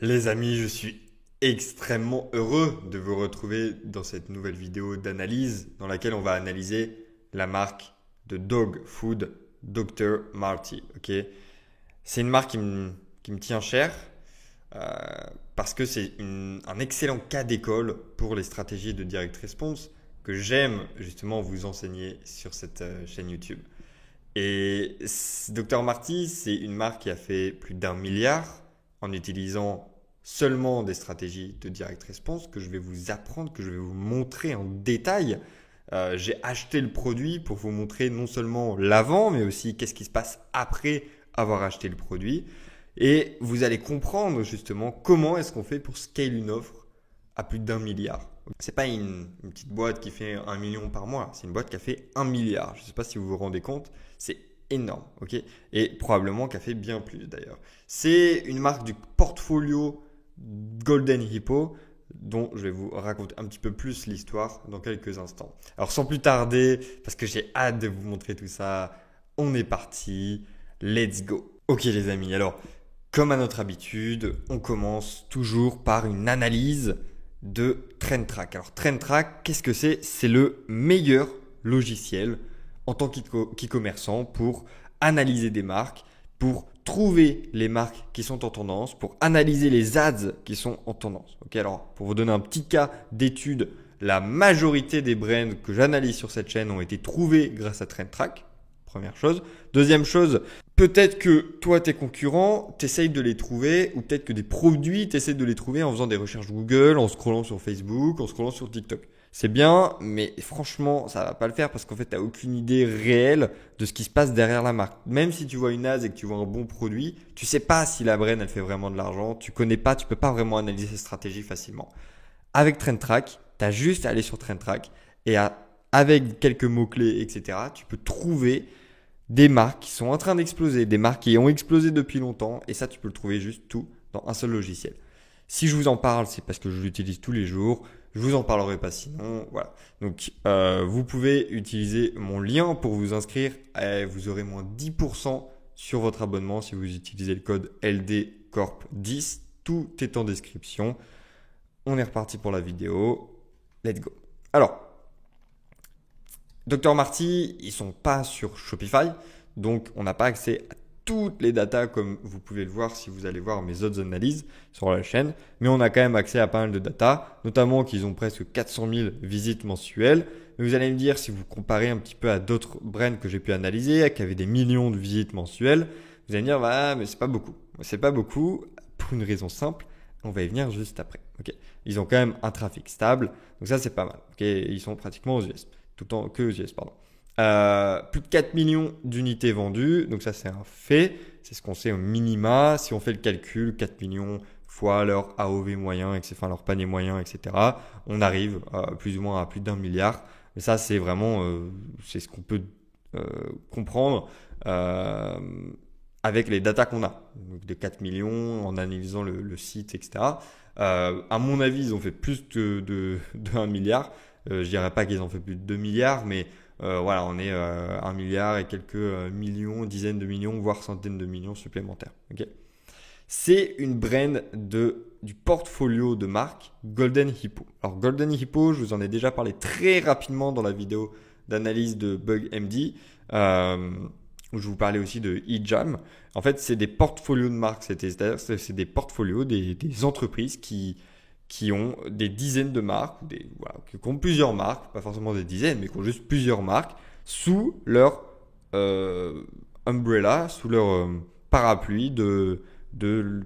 Les amis, je suis extrêmement heureux de vous retrouver dans cette nouvelle vidéo d'analyse dans laquelle on va analyser la marque de dog food Dr. Marty. Ok, c'est une marque qui me tient cher euh, parce que c'est un excellent cas d'école pour les stratégies de direct response que j'aime justement vous enseigner sur cette chaîne YouTube. Et Dr. Marty, c'est une marque qui a fait plus d'1 milliard en utilisant seulement des stratégies de direct response que je vais vous apprendre, que je vais vous montrer en détail. J'ai acheté le produit pour vous montrer non seulement l'avant, mais aussi qu'est-ce qui se passe après avoir acheté le produit. Et vous allez comprendre justement comment est-ce qu'on fait pour scale une offre à plus d'1 milliard. C'est pas une petite boîte qui fait 1 million par mois, c'est une boîte qui a fait 1 milliard. Je ne sais pas si vous vous rendez compte, c'est énorme, ok? Et probablement qui a fait bien plus d'ailleurs. C'est une marque du portfolio Golden Hippo dont je vais vous raconter un petit peu plus l'histoire dans quelques instants. Alors sans plus tarder, parce que j'ai hâte de vous montrer tout ça, on est parti, let's go. Ok les amis, alors comme à notre habitude, on commence toujours par une analyse de TrendTrack. Alors TrendTrack, qu'est-ce que c'est? C'est le meilleur logiciel en tant qu'e-commerçant pour analyser des marques, pour trouver les marques qui sont en tendance, pour analyser les ads qui sont en tendance. Ok, alors pour vous donner un petit cas d'étude, la majorité des brands que j'analyse sur cette chaîne ont été trouvés grâce à TrendTrack. Première chose. Deuxième chose, peut-être que toi, tes concurrents, t'essayes de les trouver, ou peut-être que des produits, t'essayes de les trouver en faisant des recherches Google, en scrollant sur Facebook, en scrollant sur TikTok. C'est bien, mais franchement, ça va pas le faire parce qu'en fait, t'as aucune idée réelle de ce qui se passe derrière la marque. Même si tu vois une ad et que tu vois un bon produit, tu sais pas si la brand, elle fait vraiment de l'argent, tu connais pas, tu peux pas vraiment analyser ses stratégies facilement. Avec TrendTrack, t'as juste à aller sur TrendTrack et avec quelques mots-clés, etc., tu peux trouver des marques qui sont en train d'exploser, des marques qui ont explosé depuis longtemps, et ça, tu peux le trouver juste tout dans un seul logiciel. Si je vous en parle, c'est parce que je l'utilise tous les jours. Je vous en parlerai pas sinon. Voilà. Donc, vous pouvez utiliser mon lien pour vous inscrire. Et vous aurez moins 10% sur votre abonnement si vous utilisez le code LDCorp10. Tout est en description. On est reparti pour la vidéo. Let's go. Alors, Dr. Marty, ils sont pas sur Shopify, donc on n'a pas accès à toutes les datas comme vous pouvez le voir si vous allez voir mes autres analyses sur la chaîne, mais on a quand même accès à pas mal de datas, notamment qu'ils ont presque 400 000 visites mensuelles. Mais vous allez me dire, si vous comparez un petit peu à d'autres brands que j'ai pu analyser, qui avaient des millions de visites mensuelles, vous allez me dire, bah, mais c'est pas beaucoup. C'est pas beaucoup pour une raison simple, on va y venir juste après. Okay. Ils ont quand même un trafic stable, donc ça c'est pas mal. Okay. Ils sont pratiquement aux US. Tout en que aux US, pardon. Plus de 4 millions d'unités vendues, donc ça c'est un fait, c'est ce qu'on sait au minima. Si on fait le calcul, 4 millions fois leur AOV moyen, enfin leur panier moyen, etc., on arrive plus ou moins à plus d'1 milliard. Mais ça c'est vraiment, c'est ce qu'on peut comprendre avec les datas qu'on a, donc de 4 millions en analysant le site, etc. À mon avis, ils ont fait plus de 1 milliard. Je dirais pas qu'ils ont fait plus de 2 milliards, mais voilà, on est 1 milliard et quelques millions, dizaines de millions, voire centaines de millions supplémentaires. Okay. C'est une brand du portfolio de marque Golden Hippo. Alors Golden Hippo, je vous en ai déjà parlé très rapidement dans la vidéo d'analyse de BugMD, où je vous parlais aussi de eJam. En fait, c'est des portfolios de marques, c'est-à-dire c'est des portfolios des entreprises qui ont des dizaines de marques, voilà, qui ont plusieurs marques, pas forcément des dizaines, mais qui ont juste plusieurs marques sous leur umbrella, sous leur parapluie de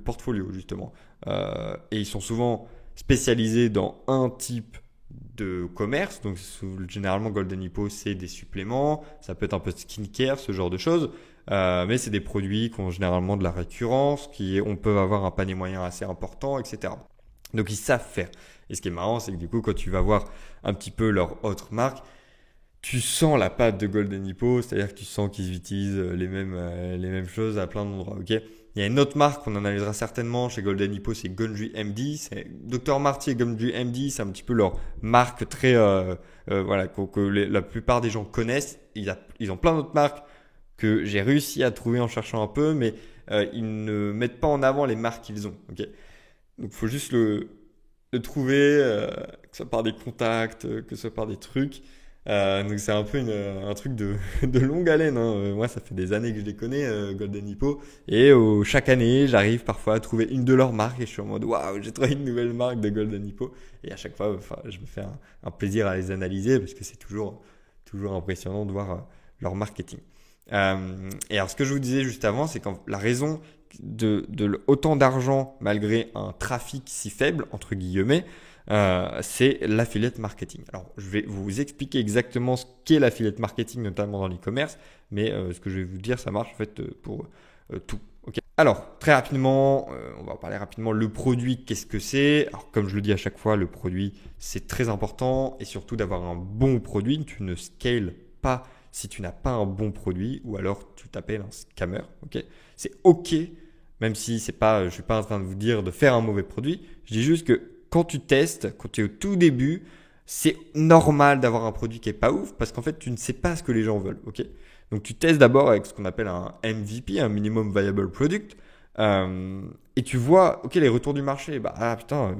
portfolio justement. Et ils sont souvent spécialisés dans un type de commerce. Donc généralement Golden Hippo c'est des suppléments, ça peut être un peu de skincare, ce genre de choses. Mais c'est des produits qui ont généralement de la récurrence, on peut avoir un panier moyen assez important, etc. Donc ils savent faire. Et ce qui est marrant, c'est que du coup, quand tu vas voir un petit peu leur autre marque, tu sens la patte de Golden Hippo, c'est-à-dire que tu sens qu'ils utilisent les mêmes choses à plein d'endroits. Ok. Il y a une autre marque qu'on analysera certainement chez Golden Hippo, c'est Gundry MD. C'est Dr. Marty et Gundry MD, c'est un petit peu leur marque très voilà la plupart des gens connaissent. Ils ont plein d'autres marques que j'ai réussi à trouver en cherchant un peu, mais ils ne mettent pas en avant les marques qu'ils ont. Ok. Donc, il faut juste le trouver, que ce soit par des contacts, que ce soit par des trucs. Donc c'est un peu un truc de longue haleine, hein. Moi, ça fait des années que je les connais, Golden Hippo. Et chaque année, j'arrive parfois à trouver une de leurs marques et je suis en mode waouh, j'ai trouvé une nouvelle marque de Golden Hippo. Et à chaque fois, enfin, je me fais un plaisir à les analyser parce que c'est toujours impressionnant de voir leur marketing. Et alors, ce que je vous disais juste avant, c'est que la raison de autant d'argent malgré un trafic si faible, entre guillemets, c'est l'affiliate marketing. Alors, je vais vous expliquer exactement ce qu'est l'affiliate marketing, notamment dans l'e-commerce, mais ce que je vais vous dire, ça marche en fait pour tout. Okay. Alors, très rapidement, on va parler rapidement. Le produit, qu'est-ce que c'est? Alors, comme je le dis à chaque fois, le produit, c'est très important et surtout d'avoir un bon produit. Tu ne scales pas si tu n'as pas un bon produit ou alors tu t'appelles un scammer. Okay, c'est OK, même si c'est pas, je suis pas en train de vous dire de faire un mauvais produit. Je dis juste que quand tu testes, quand tu es au tout début, c'est normal d'avoir un produit qui est pas ouf parce qu'en fait, tu ne sais pas ce que les gens veulent. Ok, donc tu testes d'abord avec ce qu'on appelle un MVP, un minimum viable product, et tu vois, ok, les retours du marché. Bah putain,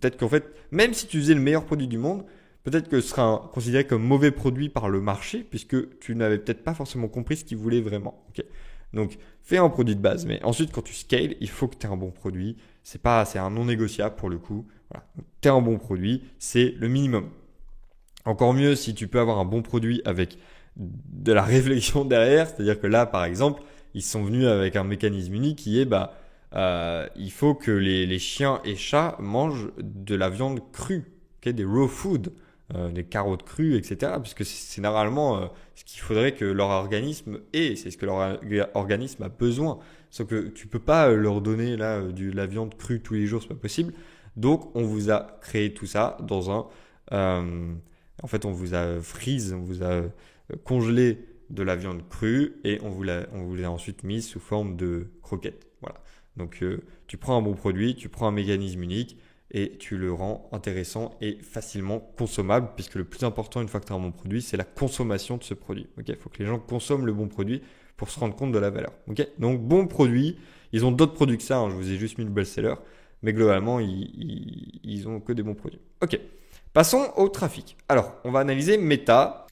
peut-être qu'en fait, même si tu faisais le meilleur produit du monde, peut-être que ce sera considéré comme mauvais produit par le marché puisque tu n'avais peut-être pas forcément compris ce qu'il voulait vraiment. Ok, donc fais un produit de base, mais ensuite quand tu scales, il faut que tu aies un bon produit. C'est un non négociable pour le coup. Voilà. Tu as un bon produit, c'est le minimum. Encore mieux si tu peux avoir un bon produit avec de la réflexion derrière, c'est-à-dire que là, par exemple, ils sont venus avec un mécanisme unique qui est il faut que les chiens et chats mangent de la viande crue, okay, des raw food, des carottes crues, etc. Puisque c'est normalement ce qu'il faudrait que leur organisme ait, c'est ce que leur organisme a besoin. Sauf que tu peux pas leur donner là de la viande crue tous les jours, c'est pas possible. Donc on vous a créé tout ça dans en fait on vous a freeze, on vous a congelé de la viande crue et on vous l'a ensuite mise sous forme de croquettes. Voilà. Donc tu prends un bon produit, tu prends un mécanisme unique et tu le rends intéressant et facilement consommable puisque le plus important une fois que tu as un bon produit, c'est la consommation de ce produit. Il faut que les gens consomment le bon produit pour se rendre compte de la valeur. Donc bon produit, ils ont d'autres produits que ça, hein, je vous ai juste mis le best-seller, mais globalement ils ont que des bons produits. Ok, passons au trafic. Alors on va analyser Meta,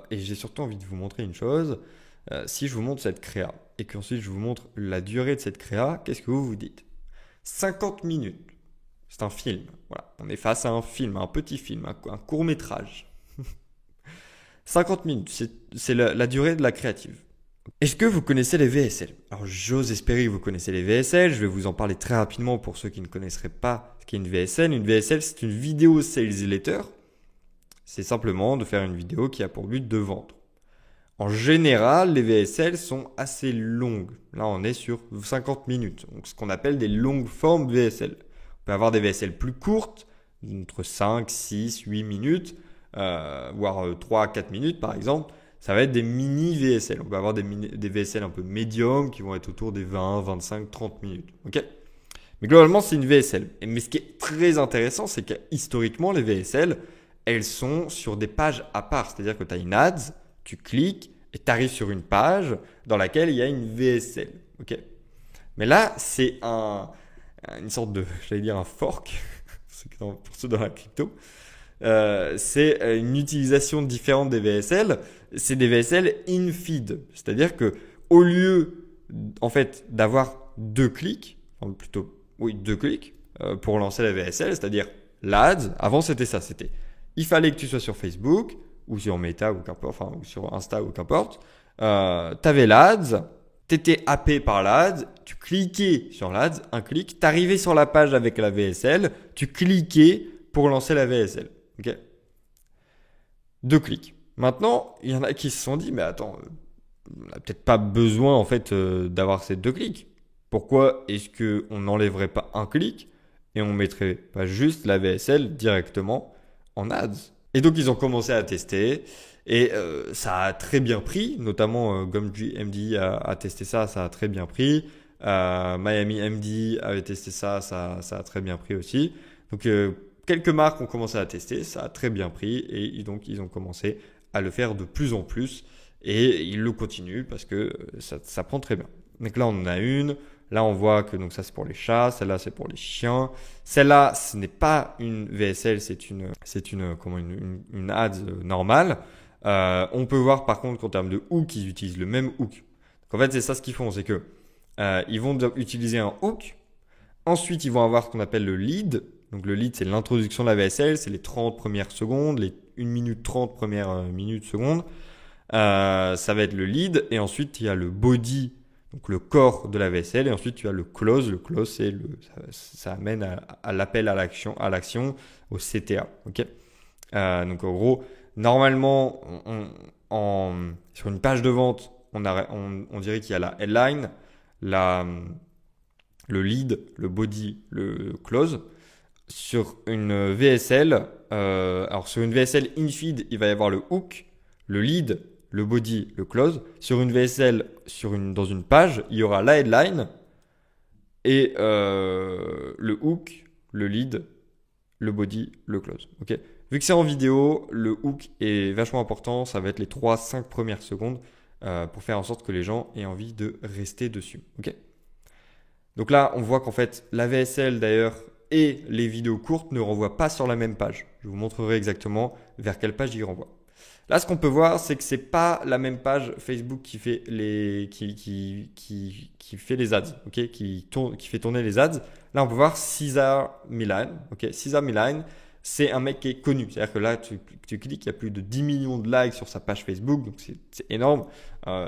et j'ai surtout envie de vous montrer une chose. Si je vous montre cette créa et qu'ensuite je vous montre la durée de cette créa, qu'est-ce que vous vous dites? 50 minutes. C'est un film. Voilà. On est face à un film, un petit film, un court métrage. 50 minutes, c'est la durée de la créative. Est-ce que vous connaissez les VSL? Alors j'ose espérer que vous connaissez les VSL. Je vais vous en parler très rapidement pour ceux qui ne connaisseraient pas ce qu'est une VSL. Une VSL, c'est une vidéo sales letter. C'est simplement de faire une vidéo qui a pour but de vendre. En général, les VSL sont assez longues. Là, on est sur 50 minutes. Donc, ce qu'on appelle des longues formes VSL. On peut avoir des VSL plus courtes, entre 5, 6, 8 minutes, voire 3 à 4 minutes par exemple. Ça va être des mini VSL. On peut avoir des VSL un peu médium qui vont être autour des 20, 25, 30 minutes. Ok ? Mais globalement, c'est une VSL. Mais ce qui est très intéressant, c'est que historiquement, les VSL, elles sont sur des pages à part. C'est-à-dire que tu as une ads, tu cliques et tu arrives sur une page dans laquelle il y a une VSL. Okay, mais là, c'est une sorte de, j'allais dire un fork, pour ceux dans la crypto. C'est une utilisation différente des VSL. C'est des VSL in-feed. C'est-à-dire que au lieu en fait, d'avoir deux clics, pour lancer la VSL, c'est-à-dire l'AD, avant c'était ça, il fallait que tu sois sur Facebook, ou sur Meta, ou sur Insta, ou qu'importe. T'avais l'ADS, t'étais happé par l'ADS, tu cliquais sur l'ADS, un clic, t'arrivais sur la page avec la VSL, tu cliquais pour lancer la VSL. Ok ? 2 clics. Maintenant, il y en a qui se sont dit, mais attends, on n'a peut-être pas besoin en fait d'avoir ces 2 clics. Pourquoi est-ce qu'on n'enlèverait pas un clic et on mettrait pas juste la VSL directement en ads? Et donc ils ont commencé à tester et ça a très bien pris, notamment Gumtree MD a testé ça, ça a très bien pris. Miami MD avait testé ça, ça a très bien pris aussi. Donc quelques marques ont commencé à tester, ça a très bien pris et donc ils ont commencé à le faire de plus en plus et ils le continuent parce que ça prend très bien. Donc là on en a une, Là, on voit que donc ça, c'est pour les chats. Celle-là, c'est pour les chiens. Celle-là, ce n'est pas une VSL, une ads normale. On peut voir par contre qu'en termes de hook, ils utilisent le même hook. Donc, en fait, c'est ça ce qu'ils font, c'est que ils vont utiliser un hook. Ensuite, ils vont avoir ce qu'on appelle le lead. Donc, le lead, c'est l'introduction de la VSL, c'est les 30 premières secondes, les 1 minute 30 premières minutes, secondes. Ça va être le lead. Et ensuite, il y a le body, donc le corps de la VSL. Et ensuite, tu as le close. Le close, ça amène à l'appel à l'action, au CTA. Ok. Donc, en gros, normalement, sur une page de vente, on dirait qu'il y a la headline, le lead, le body, le close. Sur une VSL, alors sur une VSL in-feed, il va y avoir le hook, le lead, le body, le close. Sur une VSL, dans une page, il y aura la headline et le hook, le lead, le body, le close. Ok. Vu que c'est en vidéo, le hook est vachement important. Ça va être les 3-5 premières secondes pour faire en sorte que les gens aient envie de rester dessus. Ok. Donc là, on voit qu'en fait, la VSL d'ailleurs et les vidéos courtes ne renvoient pas sur la même page. Je vous montrerai exactement vers quelle page ils renvoient. Là, ce qu'on peut voir, c'est que c'est pas la même page Facebook qui fait qui fait les ads, ok, qui fait tourner les ads. Là, on peut voir Cesar Millan. Ok, Cesar Millan, c'est un mec qui est connu. C'est-à-dire que là, tu cliques, il y a plus de 10 millions de likes sur sa page Facebook, donc c'est énorme.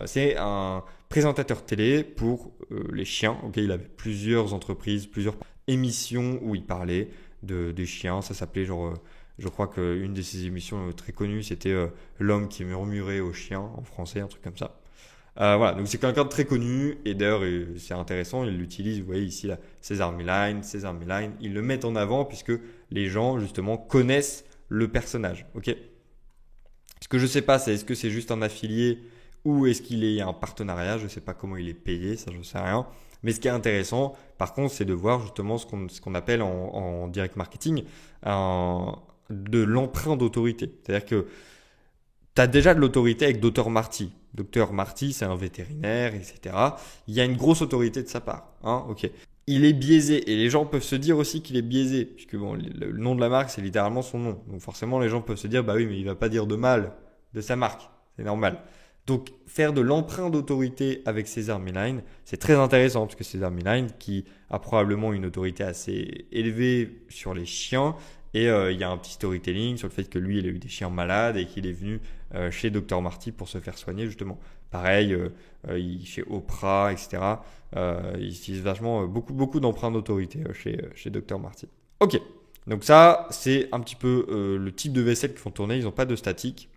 C'est un présentateur télé pour les chiens. Ok, il avait plusieurs entreprises, plusieurs émissions où il parlait des chiens. Ça s'appelait genre, je crois qu'une de ses émissions très connues, c'était L'homme qui murmurait aux chiens en français, un truc comme ça. Voilà, donc c'est quelqu'un de très connu et d'ailleurs c'est intéressant, il l'utilise, vous voyez ici là, Cesar Millan, ils le mettent en avant puisque les gens justement connaissent le personnage. Ok. Ce que je sais pas, c'est est-ce que c'est juste un affilié ou est-ce qu'il y a un partenariat, je sais pas comment il est payé, ça je sais rien. Mais ce qui est intéressant, par contre, c'est de voir justement ce qu'on appelle en direct marketing de l'emprunt d'autorité. C'est-à-dire que tu as déjà de l'autorité avec Dr Marty. Dr Marty, c'est un vétérinaire, etc. Il y a une grosse autorité de sa part. Hein, ok. Il est biaisé et les gens peuvent se dire aussi qu'il est biaisé puisque bon, le nom de la marque, c'est littéralement son nom. Donc forcément, les gens peuvent se dire, bah oui, mais il va pas dire de mal de sa marque. C'est normal. Donc faire de l'emprunt d'autorité avec Cesar Millan, c'est très intéressant parce que Cesar Millan, qui a probablement une autorité assez élevée sur les chiens, et il y a un petit storytelling sur le fait que lui, il a eu des chiens malades et qu'il est venu chez Dr Marty pour se faire soigner justement. Pareil, chez Oprah, etc. Il utilise vachement beaucoup d'emprunts d'autorité chez Dr Marty. Ok, donc ça, c'est un petit peu le type de VSL qu'ils font tourner. Ils n'ont pas de statique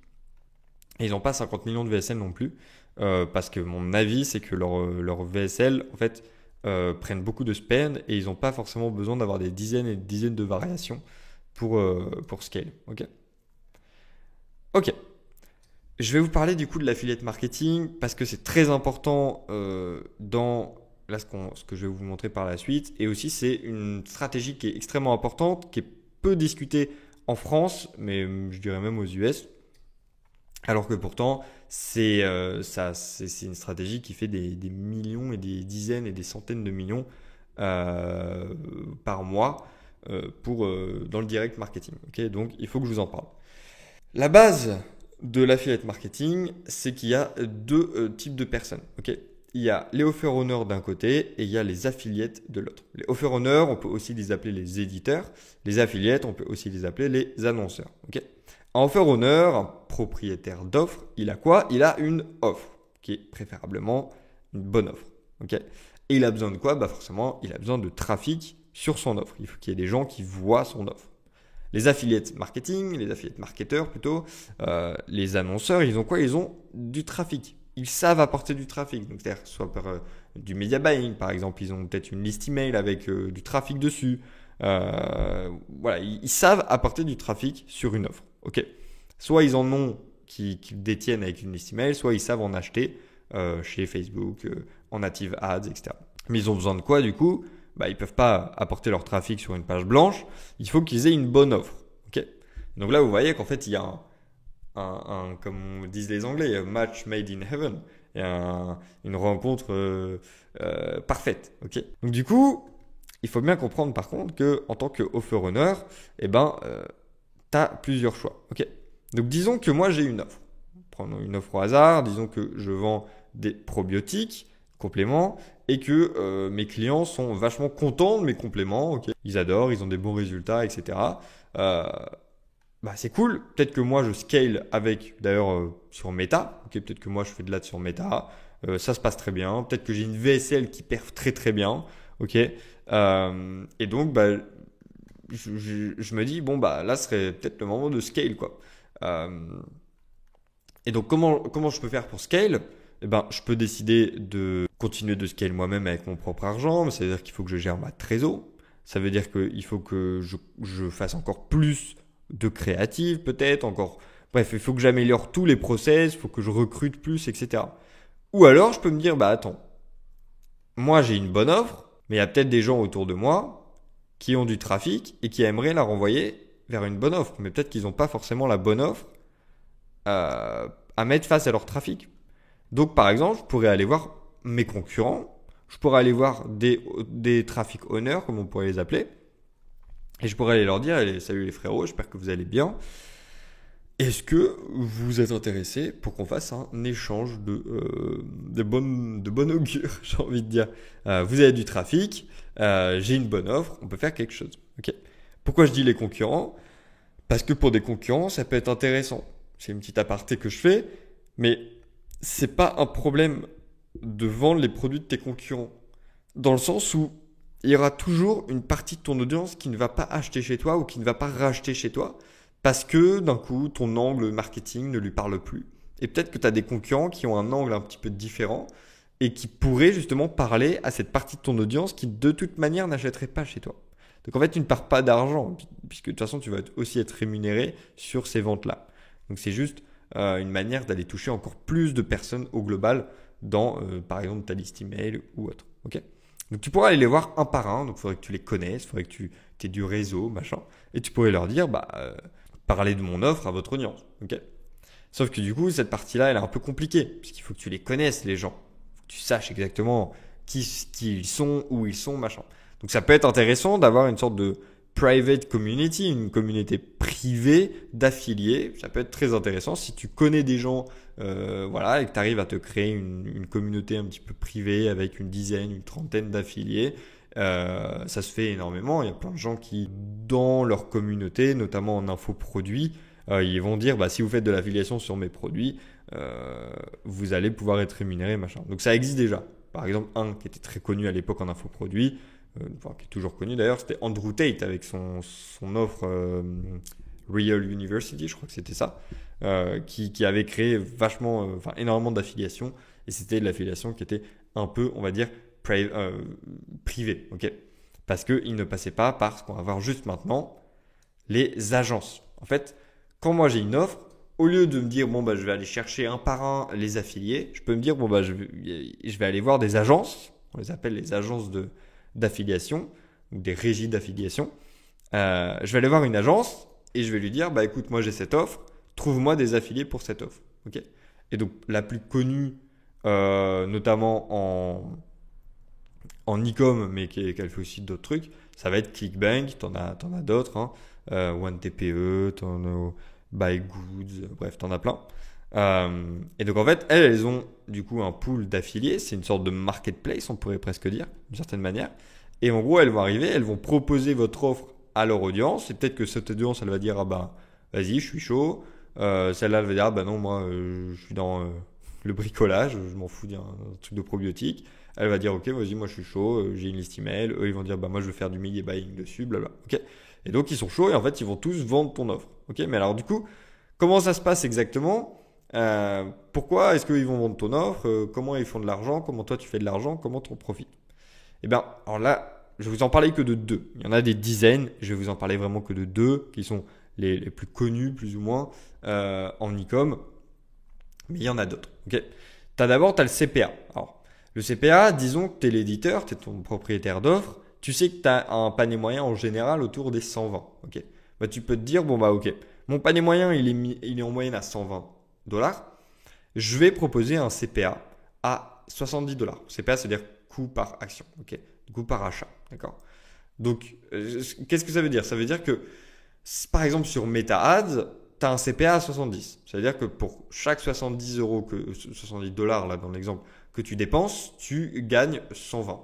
et ils n'ont pas 50 millions de VSL non plus. Parce que mon avis, c'est que leur VSL, en fait, prennent beaucoup de spend et ils n'ont pas forcément besoin d'avoir des dizaines et des dizaines de variations pour scale. Ok. Je vais vous parler du coup de l'affiliate marketing parce que c'est très important dans là, ce que je vais vous montrer par la suite. Et aussi, c'est une stratégie qui est extrêmement importante, qui est peu discutée en France, mais je dirais même aux US. Alors que pourtant, c'est une stratégie qui fait des millions et des dizaines et des centaines de millions par mois dans le direct marketing. Okay, donc, il faut que je vous en parle. La base de l'affiliate marketing, c'est qu'il y a deux types de personnes. Okay, il y a les offer-owners d'un côté et il y a les affiliates de l'autre. Les offer-owners, on peut aussi les appeler les éditeurs. Les affiliates, on peut aussi les appeler les annonceurs. Okay, un offer-owner, un propriétaire d'offre, il a quoi? Il a une offre, qui est préférablement une bonne offre. Okay, et il a besoin de quoi? Bah forcément, il a besoin de trafic sur son offre. Il faut qu'il y ait des gens qui voient son offre. Les affiliates marketing, les affiliates marketeurs plutôt, les annonceurs, ils ont quoi? Ils ont du trafic. Ils savent apporter du trafic. Donc, c'est-à-dire soit par du media buying, par exemple, ils ont peut-être une liste email avec du trafic dessus. Voilà, ils savent apporter du trafic sur une offre. Ok. Soit ils en ont qui détiennent avec une liste email, soit ils savent en acheter chez Facebook, en native ads, etc. Mais ils ont besoin de quoi du coup? Bah, ils peuvent pas apporter leur trafic sur une page blanche. Il faut qu'ils aient une bonne offre. Ok. Donc là, vous voyez qu'en fait, il y a comme disent les Anglais, il y a match made in heaven. une rencontre parfaite. Ok. Donc du coup, il faut bien comprendre par contre que en tant que offer runner, tu as plusieurs choix. Ok. Donc disons que moi j'ai une offre. Prenons une offre au hasard. Disons que je vends des probiotiques compléments et que mes clients sont vachement contents de mes compléments. Ok. Ils adorent, ils ont des bons résultats, etc. C'est cool. Peut-être que moi je scale avec, d'ailleurs sur Meta. Ok, peut-être que moi je fais de l'ad sur Meta. Ça se passe très bien. Peut-être que j'ai une VSL qui perf très très bien. Ok. Et donc je me dis bon là serait peut-être le moment de scale quoi. Et donc comment je peux faire pour scale? Je peux décider de continuer de scale moi-même avec mon propre argent. C'est-à-dire qu'il faut que je gère ma trésor. Ça veut dire qu'il faut que je fasse encore plus de créative peut-être, encore. Bref, il faut que j'améliore tous les process, il faut que je recrute plus, etc. Ou alors je peux me dire, attends, moi j'ai une bonne offre, mais il y a peut-être des gens autour de moi qui ont du trafic et qui aimeraient la renvoyer vers une bonne offre. Mais peut-être qu'ils n'ont pas forcément la bonne offre à mettre face à leur trafic. Donc par exemple, je pourrais aller voir mes concurrents, je pourrais aller voir des traffic owners, comme on pourrait les appeler, et je pourrais aller leur dire, salut les frérots, j'espère que vous allez bien. Est-ce que vous êtes intéressés pour qu'on fasse un échange de bonne augure, j'ai envie de dire. Vous avez du trafic, j'ai une bonne offre, on peut faire quelque chose. Okay. Pourquoi je dis les concurrents? Parce que pour des concurrents, ça peut être intéressant. C'est une petite aparté que je fais, mais c'est pas un problème de vendre les produits de tes concurrents. Dans le sens où il y aura toujours une partie de ton audience qui ne va pas acheter chez toi ou qui ne va pas racheter chez toi parce que d'un coup, ton angle marketing ne lui parle plus. Et peut-être que tu as des concurrents qui ont un angle un petit peu différent et qui pourraient justement parler à cette partie de ton audience qui de toute manière n'achèterait pas chez toi. Donc en fait, tu ne pars pas d'argent puisque de toute façon, tu vas aussi être rémunéré sur ces ventes-là. Donc c'est juste une manière d'aller toucher encore plus de personnes au global dans, par exemple, ta liste email ou autre. Ok. Donc tu pourras aller les voir un par un, donc il faudrait que tu les connaisses, il faudrait que tu aies du réseau, machin, et tu pourrais leur dire, parlez de mon offre à votre audience. Ok. Sauf que du coup, cette partie-là, elle est un peu compliquée, puisqu'il faut que tu les connaisses, les gens. Il faut que tu saches exactement qui ils sont, où ils sont, machin. Donc ça peut être intéressant d'avoir une sorte de private community, une communauté privée d'affiliés. Ça peut être très intéressant si tu connais des gens et que tu arrives à te créer une communauté un petit peu privée avec une dizaine, une trentaine d'affiliés. Ça se fait énormément. Il y a plein de gens qui, dans leur communauté, notamment en infoproduits, ils vont dire si vous faites de l'affiliation sur mes produits, vous allez pouvoir être rémunéré, machin. Donc ça existe déjà. Par exemple, un qui était très connu à l'époque en infoproduits, qui est toujours connu d'ailleurs, c'était Andrew Tate avec son offre Real University, je crois que c'était ça, qui avait créé énormément d'affiliations, et c'était de l'affiliation qui était un peu, on va dire, privée, ok, parce qu'il ne passait pas par ce qu'on va voir juste maintenant, les agences. En fait, quand moi j'ai une offre, au lieu de me dire je vais aller chercher un par un les affiliés, je peux me dire je vais aller voir des agences, on les appelle les agences d'affiliation ou des régies d'affiliation. Je vais aller voir une agence et je vais lui dire écoute, moi j'ai cette offre, trouve-moi des affiliés pour cette offre. Ok. Et donc la plus connue, notamment en e-com, mais qu'elle fait aussi d'autres trucs, ça va être ClickBank, t'en as d'autres, hein. OneTPE, t'en as BuyGoods, bref, t'en as plein. Et donc en fait, elles ont du coup un pool d'affiliés, c'est une sorte de marketplace, on pourrait presque dire, d'une certaine manière. Et en gros, elles vont arriver, elles vont proposer votre offre à leur audience, et peut-être que cette audience, elle va dire vas-y, je suis chaud. Celle-là, elle va dire non, moi, je suis dans le bricolage, je m'en fous d'un truc de probiotique. Elle va dire ok, vas-y, moi je suis chaud, j'ai une liste email. Eux, ils vont dire moi je veux faire du media buying dessus, blabla. Ok. Et donc ils sont chauds et en fait ils vont tous vendre ton offre. Ok. Mais alors du coup, comment ça se passe exactement? Pourquoi est-ce qu'ils vont vendre ton offre? Comment ils font de l'argent? Comment toi tu fais de l'argent? Comment tu en profites? Alors là, je vais vous en parler que de deux. Il y en a des dizaines. Je vais vous en parler vraiment que de deux qui sont les plus connus plus ou moins en e-com. Mais il y en a d'autres. Ok. D'abord, tu as le CPA. Alors, le CPA, disons que tu es l'éditeur, tu es ton propriétaire d'offre, tu sais que tu as un panier moyen en général autour des 120. Okay. Tu peux te dire, ok, mon panier moyen, il est en moyenne à $120. Je vais proposer un CPA à 70 $. CPA, c'est-à-dire coût par action, ok, coût par achat, d'accord. Donc, qu'est-ce que ça veut dire? Ça veut dire que, par exemple, sur Meta Ads, tu as un CPA à 70. Ça veut dire que pour chaque 70 euros, 70 dollars là dans l'exemple, que tu dépenses, tu gagnes 120.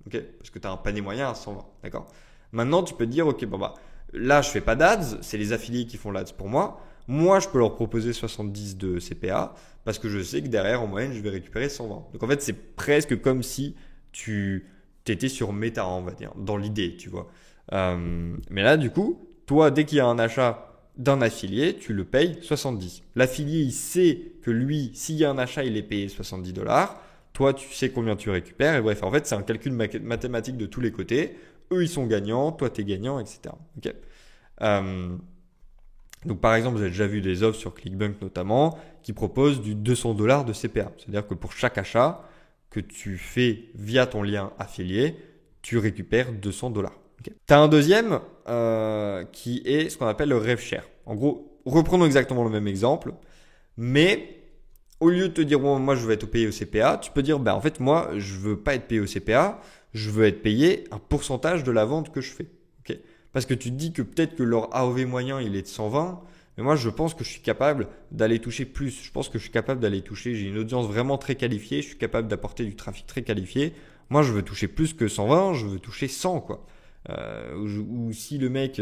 Ok, parce que tu as un panier moyen à 120. D'accord. Maintenant, tu peux te dire, ok, bon bah, là, je fais pas d'ads, c'est les affiliés qui font l'ads pour moi. Moi, je peux leur proposer 70 de CPA parce que je sais que derrière, en moyenne, je vais récupérer 120. Donc, en fait, c'est presque comme si tu étais sur Meta, on va dire, dans l'idée, tu vois. Mais là, du coup, toi, dès qu'il y a un achat d'un affilié, tu le payes 70. L'affilié, il sait que lui, s'il y a un achat, il est payé 70 dollars. Toi, tu sais combien tu récupères. Et bref, en fait, c'est un calcul mathématique de tous les côtés. Eux, ils sont gagnants, toi, tu es gagnant, etc. Ok. Donc, par exemple, vous avez déjà vu des offres sur ClickBank notamment qui proposent du 200 dollars de CPA. C'est-à-dire que pour chaque achat que tu fais via ton lien affilié, tu récupères 200 dollars. Okay. Tu as un deuxième qui est ce qu'on appelle le rev share. En gros, reprenons exactement le même exemple, mais au lieu de te dire bon, moi je veux être payé au CPA, tu peux dire en fait moi je veux pas être payé au CPA, je veux être payé un pourcentage de la vente que je fais. Okay. Parce que tu te dis que peut-être que leur AOV moyen il est de 120, mais moi je pense que je suis capable d'aller toucher plus. Je pense que je suis capable d'aller toucher, j'ai une audience vraiment très qualifiée, je suis capable d'apporter du trafic très qualifié. Moi je veux toucher plus que 120, je veux toucher 100 quoi. Ou si le mec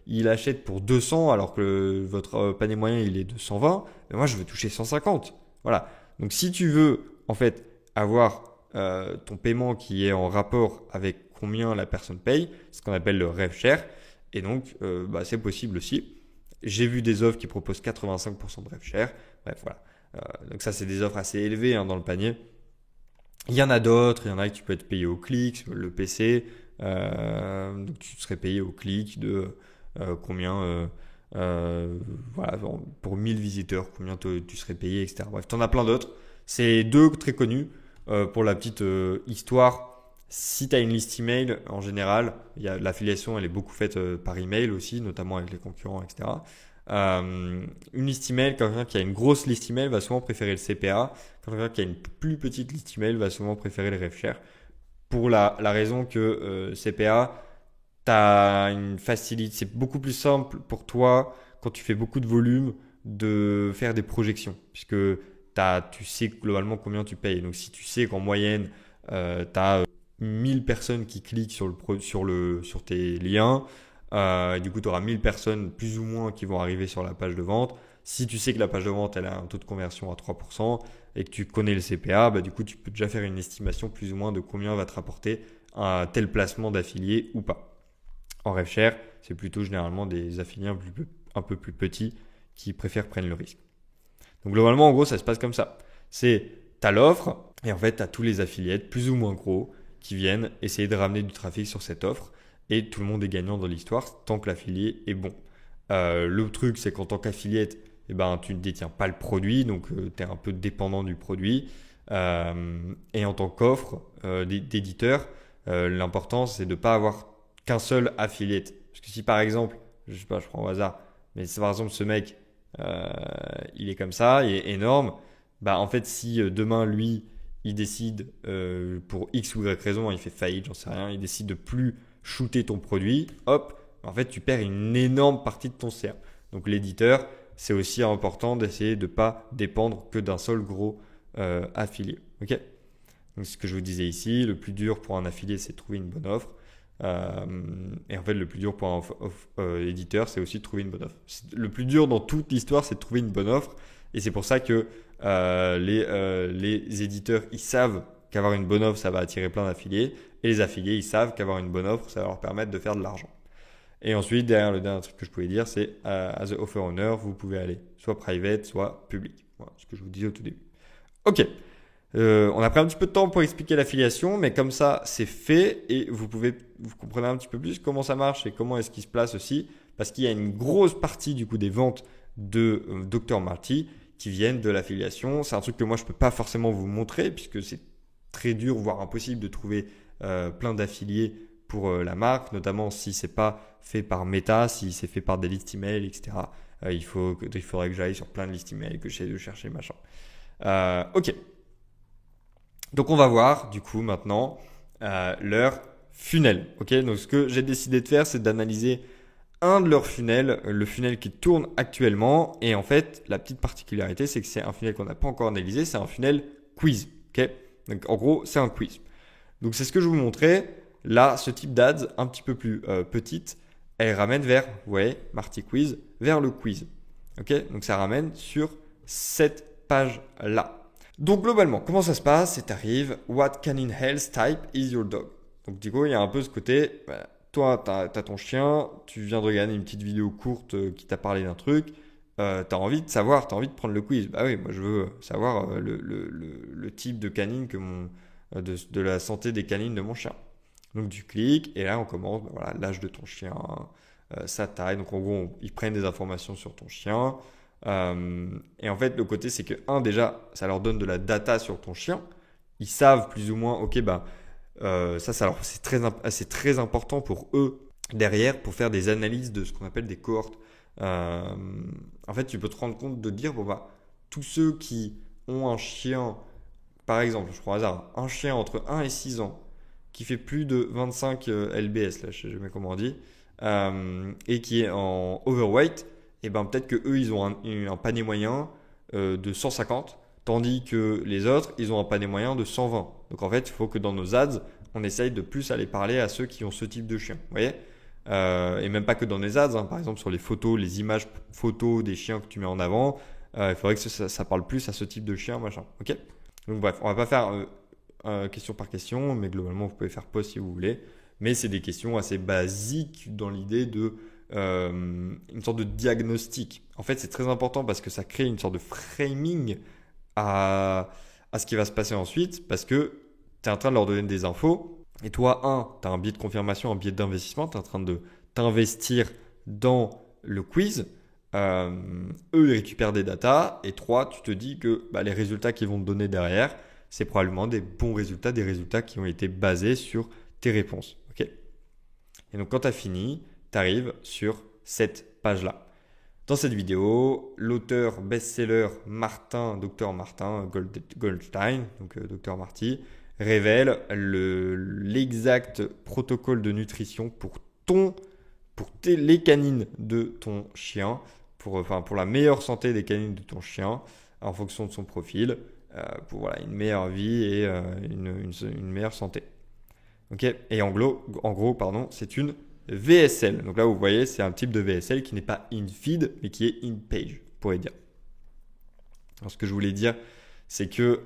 il achète pour 200 alors que votre panier moyen il est de 120, mais moi je veux toucher 150. Voilà. Donc si tu veux en fait avoir ton paiement qui est en rapport avec combien la personne paye, c'est ce qu'on appelle le rev share, et donc c'est possible aussi. J'ai vu des offres qui proposent 85% de rev share. Bref, voilà. Donc ça c'est des offres assez élevées dans le panier. Il y en a d'autres, il y en a que tu peux être payé au clic, le PC. Donc tu serais payé au clic de combien voilà, pour 1000 visiteurs, combien tu serais payé, etc. Bref, tu en as plein d'autres. C'est deux très connus. Pour la petite histoire, si tu as une liste email, en général, l'affiliation elle est beaucoup faite par email aussi, notamment avec les concurrents, etc. Une liste email, quelqu'un qui a une grosse liste email va souvent préférer le CPA. Quelqu'un qui a une plus petite liste email va souvent préférer le rev share. Pour la raison que CPA, tu as une facilité, c'est beaucoup plus simple pour toi quand tu fais beaucoup de volume de faire des projections, puisque tu sais globalement combien tu payes. Donc si tu sais qu'en moyenne, tu as 1000 personnes qui cliquent sur tes liens, du coup tu auras 1000 personnes plus ou moins qui vont arriver sur la page de vente. Si tu sais que la page de vente elle a un taux de conversion à 3% et que tu connais le CPA, du coup tu peux déjà faire une estimation plus ou moins de combien va te rapporter un tel placement d'affilié ou pas. En rev share, c'est plutôt généralement des affiliés un peu plus petits qui préfèrent prendre le risque. Donc globalement, en gros, ça se passe comme ça. Tu as l'offre et en fait, tu as tous les affiliates plus ou moins gros qui viennent essayer de ramener du trafic sur cette offre et tout le monde est gagnant dans l'histoire tant que l'affilié est bon. Le truc, c'est qu'en tant qu'affiliate, tu ne détiens pas le produit, donc tu es un peu dépendant du produit. Et en tant qu'offre d'éditeur, l'important, c'est de ne pas avoir qu'un seul affiliate. Parce que si par exemple, je sais pas, je prends au hasard, mais si par exemple ce mec, il est comme ça, il est énorme, en fait si demain lui, il décide pour X ou Y raison, il fait faillite, j'en sais rien, il décide de plus shooter ton produit, hop, en fait tu perds une énorme partie de ton CA. Donc l'éditeur, c'est aussi important d'essayer de ne pas dépendre que d'un seul gros affilié. Ok. Donc ce que je vous disais ici, le plus dur pour un affilié, c'est de trouver une bonne offre. Et en fait, le plus dur pour un éditeur, c'est aussi de trouver une bonne offre. Le plus dur dans toute l'histoire, c'est de trouver une bonne offre. Et c'est pour ça que les éditeurs, ils savent qu'avoir une bonne offre, ça va attirer plein d'affiliés. Et les affiliés, ils savent qu'avoir une bonne offre, ça va leur permettre de faire de l'argent. Et ensuite, derrière, le dernier truc que je pouvais dire, c'est as a offer owner, vous pouvez aller soit private, soit public. Voilà ce que je vous disais au tout début. Ok. On a pris un petit peu de temps pour expliquer l'affiliation, mais comme ça, c'est fait et vous comprenez un petit peu plus comment ça marche et comment est-ce qu'il se place aussi, parce qu'il y a une grosse partie du coup des ventes de Dr Marty qui viennent de l'affiliation. C'est un truc que moi je peux pas forcément vous montrer puisque c'est très dur, voire impossible de trouver plein d'affiliés pour la marque, notamment si c'est pas fait par Meta, si c'est fait par des listes email, etc. Il faudrait que j'aille sur plein de listes email, que j'essaie de chercher machin. Ok. Donc on va voir du coup maintenant leur funnel. Ok, donc ce que j'ai décidé de faire, c'est d'analyser un de leurs funnels, le funnel qui tourne actuellement. Et en fait, la petite particularité, c'est que c'est un funnel qu'on n'a pas encore analysé, c'est un funnel quiz. Ok, donc en gros, c'est un quiz. Donc c'est ce que je vous montrais. Là, ce type d'ads un petit peu plus petite, elle ramène vers, vous voyez, Marty Quiz, vers le quiz. Ok, donc ça ramène sur cette page-là. Donc globalement, comment ça se passe? C'est arrive, what canine health type is your dog? Donc du coup, il y a un peu ce côté, bah, toi, tu as ton chien, tu viens de regarder une petite vidéo courte qui t'a parlé d'un truc, tu as envie de savoir, tu as envie de prendre le quiz. Bah oui, moi je veux savoir le type de canine que de la santé des canines de mon chien. Donc tu cliques et là on commence, bah, voilà, l'âge de ton chien, sa taille. Donc en gros, ils prennent des informations sur ton chien. Et en fait, le côté, c'est que, déjà, ça leur donne de la data sur ton chien. Ils savent plus ou moins, ok, bah, c'est très important pour eux derrière pour faire des analyses de ce qu'on appelle des cohortes. En fait, tu peux te rendre compte de dire, bon, bah, tous ceux qui ont un chien, par exemple, je prends au hasard, un chien entre 1 et 6 ans qui fait plus de 25 lbs, là, je sais jamais comment on dit, et qui est en overweight, et ben peut-être que eux ils ont un panier moyen de 150, tandis que les autres ils ont un panier moyen de 120. Donc en fait, il faut que dans nos ads, on essaye de plus aller parler à ceux qui ont ce type de chien. Vous voyez, et même pas que dans les ads, hein, par exemple sur les photos, les images photos des chiens que tu mets en avant, il faudrait que ça parle plus à ce type de chien, machin. Ok. Donc bref, on va pas faire question par question, mais globalement vous pouvez faire pause si vous voulez. Mais c'est des questions assez basiques dans l'idée de une sorte de diagnostic. En fait, c'est très important parce que ça crée une sorte de framing à ce qui va se passer ensuite, parce que tu es en train de leur donner des infos. Et toi, tu as un biais de confirmation, un biais d'investissement, tu es en train de t'investir dans le quiz. Eux, ils récupèrent des datas. Et 3, tu te dis que les résultats qu'ils vont te donner derrière, c'est probablement des bons résultats, des résultats qui ont été basés sur tes réponses. Okay, et donc, quand tu as fini, tu arrives sur cette page-là. Dans cette vidéo, l'auteur best-seller Dr Martin Goldstein, donc Dr Marty, révèle l'exact protocole de nutrition pour les canines de ton chien, pour la meilleure santé des canines de ton chien, en fonction de son profil, pour une meilleure vie et une meilleure santé. Okay, et en gros, c'est une VSL. Donc là, vous voyez, c'est un type de VSL qui n'est pas in-feed, mais qui est in-page, on pourrait dire. Alors, ce que je voulais dire, c'est que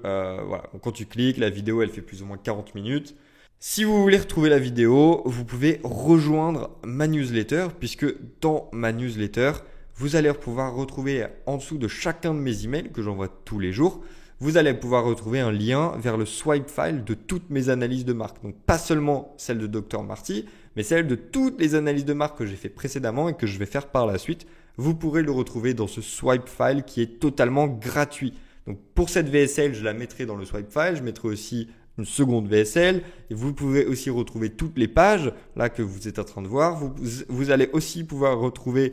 quand tu cliques, la vidéo, elle fait plus ou moins 40 minutes. Si vous voulez retrouver la vidéo, vous pouvez rejoindre ma newsletter, puisque dans ma newsletter, vous allez pouvoir retrouver en dessous de chacun de mes emails que j'envoie tous les jours, vous allez pouvoir retrouver un lien vers le swipe file de toutes mes analyses de marque. Donc pas seulement celle de Dr Marty, mais celle de toutes les analyses de marque que j'ai fait précédemment et que je vais faire par la suite. Vous pourrez le retrouver dans ce swipe file qui est totalement gratuit. Donc pour cette VSL, je la mettrai dans le swipe file. Je mettrai aussi une seconde VSL. Et vous pouvez aussi retrouver toutes les pages là que vous êtes en train de voir. Vous allez aussi pouvoir retrouver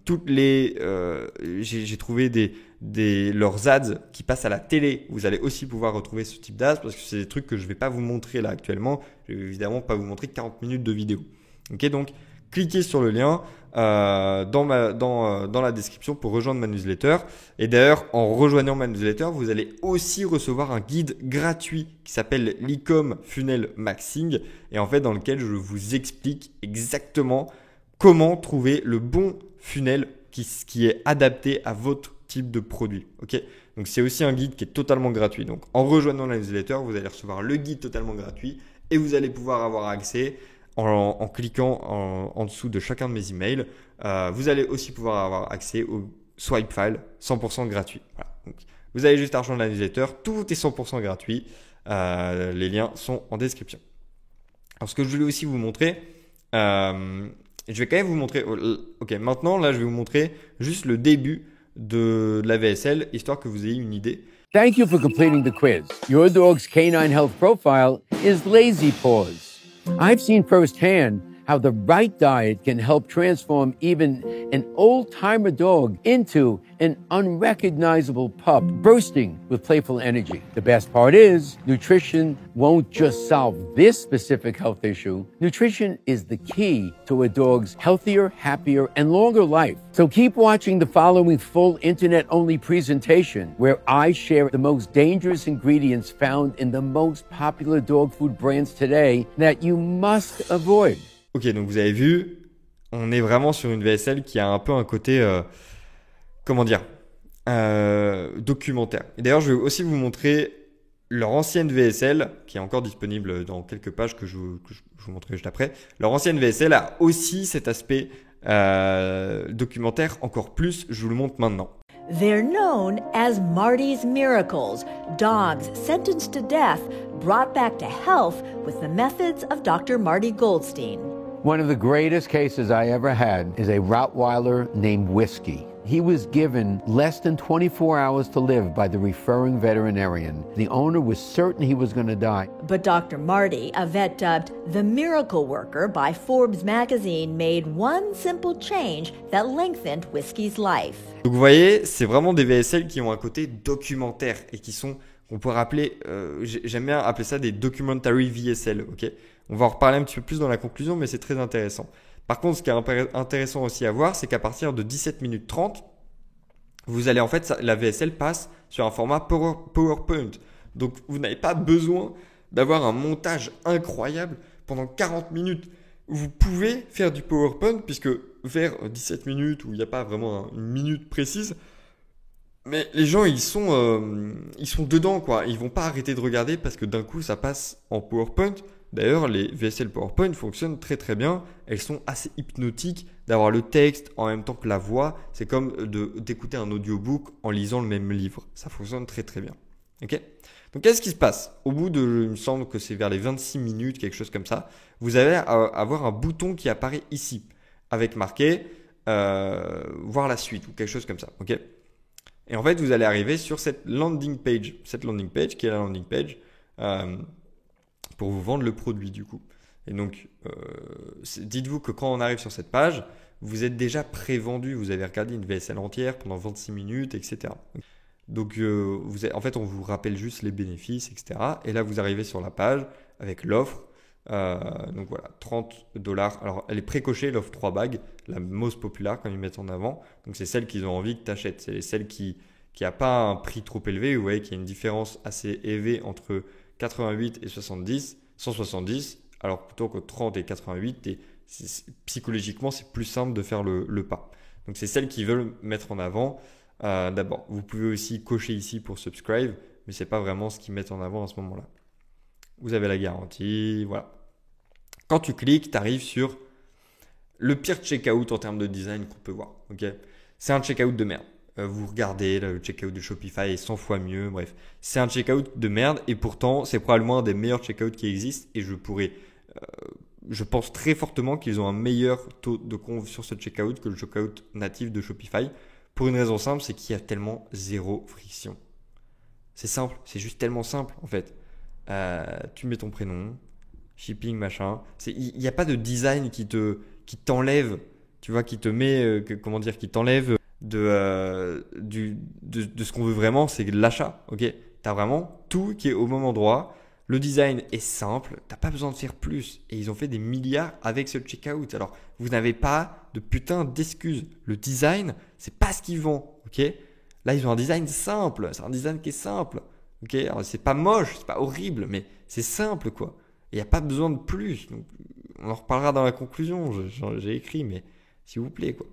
toutes les... j'ai trouvé leurs ads qui passent à la télé. Vous allez aussi pouvoir retrouver ce type d'ads parce que c'est des trucs que je ne vais pas vous montrer là actuellement. Je vais évidemment pas vous montrer 40 minutes de vidéo. Ok, donc cliquez sur le lien dans la description pour rejoindre ma newsletter. Et d'ailleurs, en rejoignant ma newsletter, vous allez aussi recevoir un guide gratuit qui s'appelle l'e-com funnel maxing et en fait dans lequel je vous explique exactement comment trouver le bon funnel qui est adapté à votre type de produit. Ok, donc c'est aussi un guide qui est totalement gratuit. Donc en rejoignant la newsletter, vous allez recevoir le guide totalement gratuit et vous allez pouvoir avoir accès en cliquant en dessous de chacun de mes emails. Vous allez aussi pouvoir avoir accès au swipe file 100% gratuit. Voilà. Donc, vous avez juste à rejoindre la newsletter, tout est 100% gratuit. Les liens sont en description. Alors ce que je voulais aussi vous montrer, je vais quand même vous montrer. Ok, maintenant là je vais vous montrer juste le début de la VSL, histoire que vous ayez une idée. Thank you for completing the quiz. Your dog's canine health profile is Lazy Paws. I've seen firsthand how the right diet can help transform even an old-timer dog into an unrecognizable pup bursting with playful energy. The best part is, nutrition won't just solve this specific health issue. Nutrition is the key to a dog's healthier, happier, and longer life. So keep watching the following full internet-only presentation where I share the most dangerous ingredients found in the most popular dog food brands today that you must avoid. Ok, donc vous avez vu, on est vraiment sur une VSL qui a un peu un côté, documentaire. Et d'ailleurs, je vais aussi vous montrer leur ancienne VSL, qui est encore disponible dans quelques pages que je vous montrerai juste après. Leur ancienne VSL a aussi cet aspect documentaire encore plus, je vous le montre maintenant. They're known as Marty's Miracles, dogs sentenced to death, brought back to health with the methods of Dr. Marty Goldstein. One of the greatest cases I ever had is a Rottweiler named Whiskey. He was given less than 24 hours to live by the referring veterinarian. The owner was certain he was going to die. But Dr. Marty, a vet dubbed the Miracle Worker by Forbes magazine, made one simple change that lengthened Whiskey's life. Donc vous voyez, c'est vraiment des VSL qui ont un côté documentaire et qui sont, on pourrait appeler, j'aime bien appeler ça des documentary VSL, ok? On va en reparler un petit peu plus dans la conclusion, mais c'est très intéressant. Par contre, ce qui est intéressant aussi à voir, c'est qu'à partir de 17 minutes 30, vous allez en fait, la VSL passe sur un format PowerPoint. Donc, vous n'avez pas besoin d'avoir un montage incroyable pendant 40 minutes. Vous pouvez faire du PowerPoint puisque vers 17 minutes où il n'y a pas vraiment une minute précise, mais les gens, ils sont dedans, quoi. Ils vont pas arrêter de regarder parce que d'un coup, ça passe en PowerPoint. D'ailleurs, les VSL PowerPoint fonctionnent très très bien. Elles sont assez hypnotiques d'avoir le texte en même temps que la voix. C'est comme d'écouter un audiobook en lisant le même livre. Ça fonctionne très très bien. Ok ? Donc, qu'est-ce qui se passe ? Au bout de, il me semble que c'est vers les 26 minutes, quelque chose comme ça, vous allez avoir un bouton qui apparaît ici avec marqué voir la suite ou quelque chose comme ça. Ok ? Et en fait, vous allez arriver sur cette landing page. Cette landing page qui est la landing page pour vous vendre le produit du coup. Et donc, dites-vous que quand on arrive sur cette page, vous êtes déjà pré-vendu. Vous avez regardé une VSL entière pendant 26 minutes, etc. Donc, en fait, on vous rappelle juste les bénéfices, etc. Et là, vous arrivez sur la page avec l'offre. Donc voilà, $30. Alors, elle est précochée, l'offre 3 bagues, la most populaire quand ils mettent en avant. Donc, c'est celle qu'ils ont envie que tu achètes. C'est celle qui n'a pas un prix trop élevé. Vous voyez qu'il y a une différence assez élevée entre 88 et 170. Alors, plutôt que 30 et 88, psychologiquement, c'est plus simple de faire le pas. Donc, c'est celles qui veulent mettre en avant. D'abord, vous pouvez aussi cocher ici pour subscribe, mais ce n'est pas vraiment ce qu'ils mettent en avant à ce moment-là. Vous avez la garantie, voilà. Quand tu cliques, tu arrives sur le pire checkout en termes de design qu'on peut voir. Okay, c'est un checkout de merde. Vous regardez, le checkout de Shopify est 100 fois mieux. Bref, c'est un checkout de merde et pourtant, c'est probablement un des meilleurs checkouts qui existent et je pense très fortement qu'ils ont un meilleur taux de conv sur ce checkout que le checkout natif de Shopify. Pour une raison simple, c'est qu'il y a tellement zéro friction. C'est simple, c'est juste tellement simple en fait. Tu mets ton prénom, shipping, machin. Il n'y a pas de design qui t'enlève, tu vois, qui te met, qui t'enlève de ce qu'on veut vraiment, c'est l'achat. Ok, t'as vraiment tout qui est au même endroit. Le design est simple, t'as pas besoin de faire plus. Et ils ont fait des milliards avec ce checkout. Alors, vous n'avez pas de putain d'excuses. Le design, c'est pas ce qu'ils vendent. Ok, là ils ont un design simple. C'est un design qui est simple. Ok, alors c'est pas moche, c'est pas horrible, mais c'est simple quoi. Il n'y a pas besoin de plus. Donc, on en reparlera dans la conclusion. J'ai écrit, mais s'il vous plaît quoi.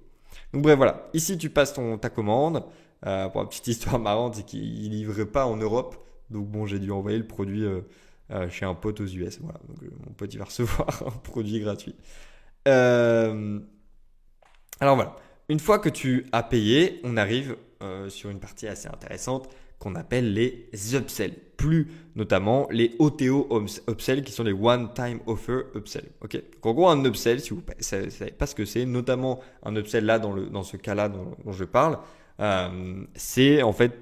Donc bref, voilà. Ici, tu passes ta commande. Pour une petite histoire marrante, c'est qu'il ne livrait pas en Europe. Donc bon, j'ai dû envoyer le produit chez un pote aux US. Voilà. Donc mon pote, il va recevoir un produit gratuit. Alors voilà. Une fois que tu as payé, on arrive sur une partie assez intéressante qu'on appelle les upsells, plus notamment les OTO upsells qui sont les one-time offer upsells. Okay, donc en gros, un upsell, si vous ne savez pas ce que c'est, notamment un upsell là dans ce cas-là dont je parle, c'est en fait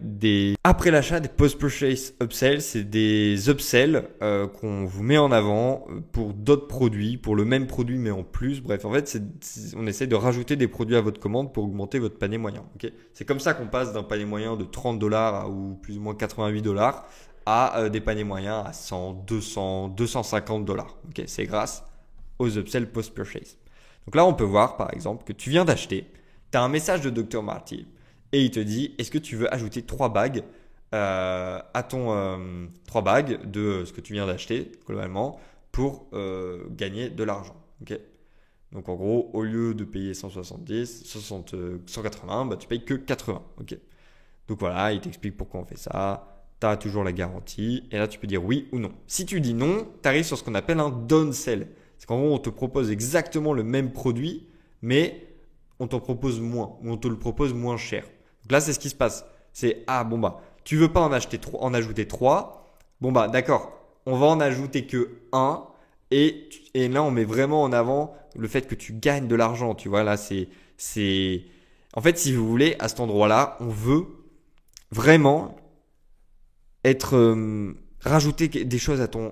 après l'achat, des post-purchase upsells. C'est des upsells qu'on vous met en avant pour d'autres produits, pour le même produit mais en plus. Bref, en fait, on essaie de rajouter des produits à votre commande pour augmenter votre panier moyen. Okay, c'est comme ça qu'on passe d'un panier moyen de $30 ou plus ou moins $88 à des paniers moyens à 100, 200, $250. Okay, c'est grâce aux upsells post-purchase. Donc là, on peut voir par exemple que tu viens d'acheter, tu as un message de Dr. Marty et il te dit est-ce que tu veux ajouter 3 bagues à ton 3 bagues de ce que tu viens d'acheter globalement pour gagner de l'argent. Okay, donc en gros, au lieu de payer 180, bah, tu payes que 80. Okay, donc voilà, il t'explique pourquoi on fait ça. Tu as toujours la garantie et là tu peux dire oui ou non. Si tu dis non, tu arrives sur ce qu'on appelle un downsell. C'est qu'en gros, on te propose exactement le même produit, mais on t'en propose moins, ou on te le propose moins cher. Donc là, c'est ce qui se passe. C'est, tu veux pas en ajouter 3. Bon bah, d'accord, on va en ajouter que 1. Et là, on met vraiment en avant le fait que tu gagnes de l'argent. Tu vois, là, c'est, en fait, si vous voulez, à cet endroit-là, on veut vraiment rajouter des choses à ton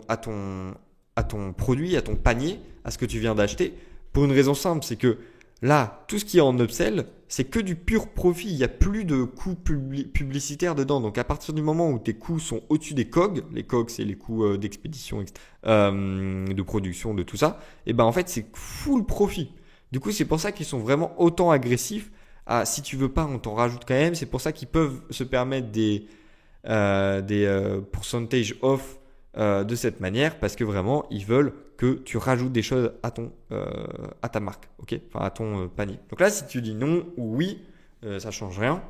produit, à ton panier, à ce que tu viens d'acheter, pour une raison simple, c'est que là, tout ce qui est en upsell, c'est que du pur profit. Il n'y a plus de coûts publicitaires dedans. Donc, à partir du moment où tes coûts sont au-dessus des COG, les COG, c'est les coûts d'expédition, de production, de tout ça, et ben en fait, c'est full profit. Du coup, c'est pour ça qu'ils sont vraiment autant agressifs. Si tu veux pas, on t'en rajoute quand même. C'est pour ça qu'ils peuvent se permettre des percentage off de cette manière, parce que vraiment ils veulent que tu rajoutes des choses à ta marque, ok, enfin à ton panier. Donc là, si tu dis non ou oui, ça change rien.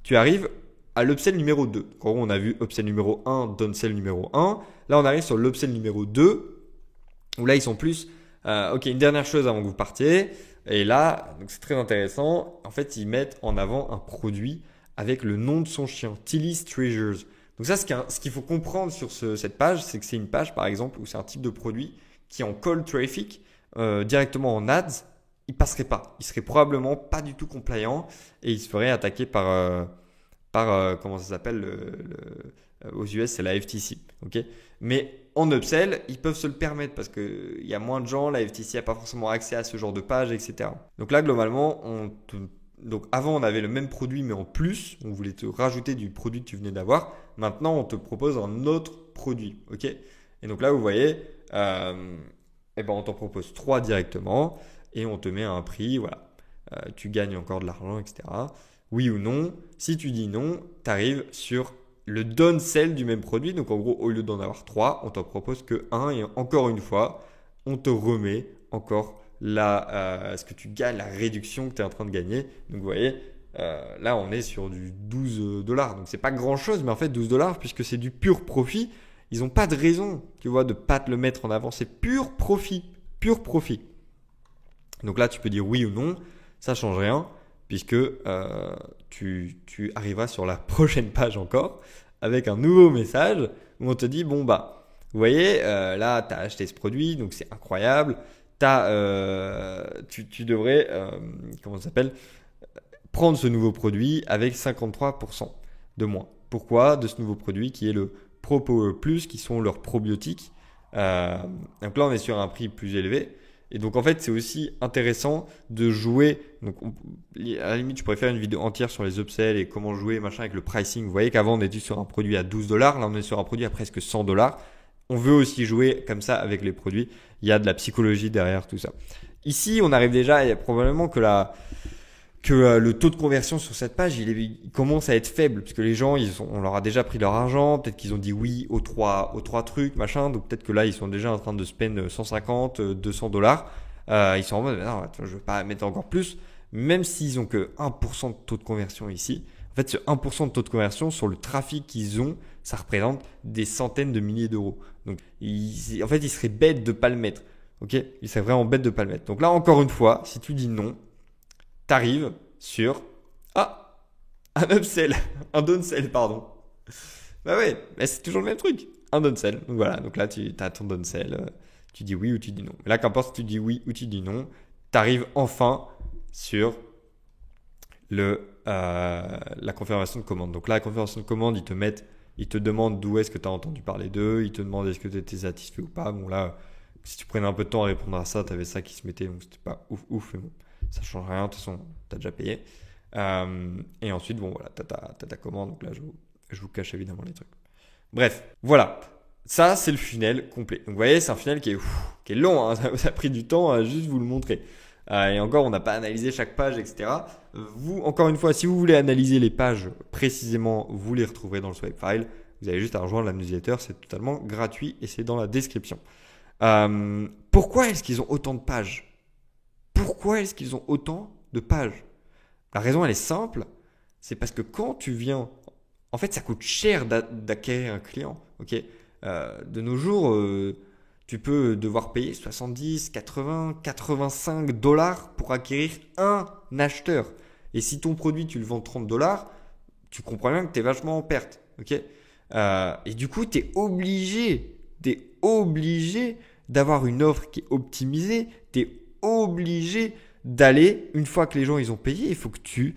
Tu arrives à l'upsell numéro 2. En gros, on a vu upsell numéro 1, downsell numéro 1. Là, on arrive sur l'upsell numéro 2, où là ils sont plus ok, une dernière chose avant que vous partiez. Et là, donc c'est très intéressant. En fait, ils mettent en avant un produit avec le nom de son chien, Tilly's Treasures. Donc ça, ce qu'il faut comprendre sur cette page, c'est que c'est une page, par exemple, où c'est un type de produit qui en cold traffic, directement en ads, il passerait pas. Il serait probablement pas du tout compliant et il se ferait attaquer par comment ça s'appelle aux US, c'est la FTC. Okay, mais en upsell, ils peuvent se le permettre parce qu'il y a moins de gens, la FTC n'a pas forcément accès à ce genre de page, etc. Donc là, globalement, donc avant, on avait le même produit, mais en plus, on voulait te rajouter du produit que tu venais d'avoir. Maintenant, on te propose un autre produit. Okay, et donc là, vous voyez, on t'en propose 3 directement et on te met un prix. Voilà, tu gagnes encore de l'argent, etc. Oui ou non. Si tu dis non, tu arrives sur le downsell du même produit. Donc en gros, au lieu d'en avoir 3, on t'en propose que 1. Et encore une fois, on te remet encore ce que tu gagnes, la réduction que tu es en train de gagner. Donc vous voyez, là on est sur du $12. Donc c'est pas grand chose, mais en fait $12, puisque c'est du pur profit, ils n'ont pas de raison, tu vois, de pas te le mettre en avant. C'est pur profit, pur profit. Donc là tu peux dire oui ou non, ça change rien, puisque tu arriveras sur la prochaine page encore avec un nouveau message où on te dit bon bah vous voyez, là tu as acheté ce produit, donc c'est incroyable. Tu devrais comment ça s'appelle, prendre ce nouveau produit avec 53% de moins. Pourquoi? De ce nouveau produit qui est le Pro Power Plus, qui sont leurs probiotiques. Donc là on est sur un prix plus élevé. Et donc en fait c'est aussi intéressant de jouer. Donc à la limite je pourrais faire une vidéo entière sur les upsells et comment jouer machin avec le pricing. Vous voyez qu'avant on était sur un produit à $12, là on est sur un produit à presque $100. On veut aussi jouer comme ça avec les produits. Il y a de la psychologie derrière tout ça. Ici, on arrive déjà, il y a probablement que le taux de conversion sur cette page, il commence à être faible parce que les gens, on leur a déjà pris leur argent. Peut-être qu'ils ont dit oui aux trois trucs, machin. Donc peut-être que là, ils sont déjà en train de spend 150, $200. Ils sont en mode, non, attends, je veux pas mettre encore plus. Même s'ils ont que 1% de taux de conversion ici. En fait, ce 1% de taux de conversion sur le trafic qu'ils ont, ça représente des centaines de milliers d'euros. Donc, en fait, il serait bête de pas le mettre. Ok, il serait vraiment bête de pas le mettre. Donc là, encore une fois, si tu dis non, t'arrives sur un upsell, un downsell, pardon. Bah ouais, mais c'est toujours le même truc, un downsell. Donc voilà, donc là, tu as ton downsell, tu dis oui ou tu dis non. Mais là, qu'importe si tu dis oui ou tu dis non, t'arrives enfin sur le la confirmation de commande. Donc là, la confirmation de commande, ils te demandent d'où est-ce que tu as entendu parler d'eux, ils te demandent est-ce que tu étais satisfait ou pas. Bon là, si tu prenais un peu de temps à répondre à ça, tu avais ça qui se mettait, donc c'était pas ouf, mais bon, ça change rien, de toute façon, tu as déjà payé. Et ensuite, bon voilà, tu as ta commande, donc là je vous cache évidemment les trucs. Bref, voilà. Ça, c'est le funnel complet. Donc, vous voyez, c'est un funnel qui est long. Hein. Ça a pris du temps à juste vous le montrer. Et encore, on n'a pas analysé chaque page, etc. Vous, encore une fois, si vous voulez analyser les pages précisément, vous les retrouverez dans le swipe file. Vous avez juste à rejoindre la newsletter. C'est totalement gratuit et c'est dans la description. Pourquoi est-ce qu'ils ont autant de pages ? Pourquoi est-ce qu'ils ont autant de pages ? La raison, elle est simple. C'est parce que quand tu viens... En fait, ça coûte cher d'acquérir un client. Ok ? De nos jours, tu peux devoir payer 70, 80, 85 $ pour acquérir un acheteur. Et si ton produit, tu le vends 30 $, tu comprends bien que tu es vachement en perte. Okay, et du coup, tu es obligé d'avoir une offre qui est optimisée. Tu es obligé d'aller, une fois que les gens ils ont payé, il faut que tu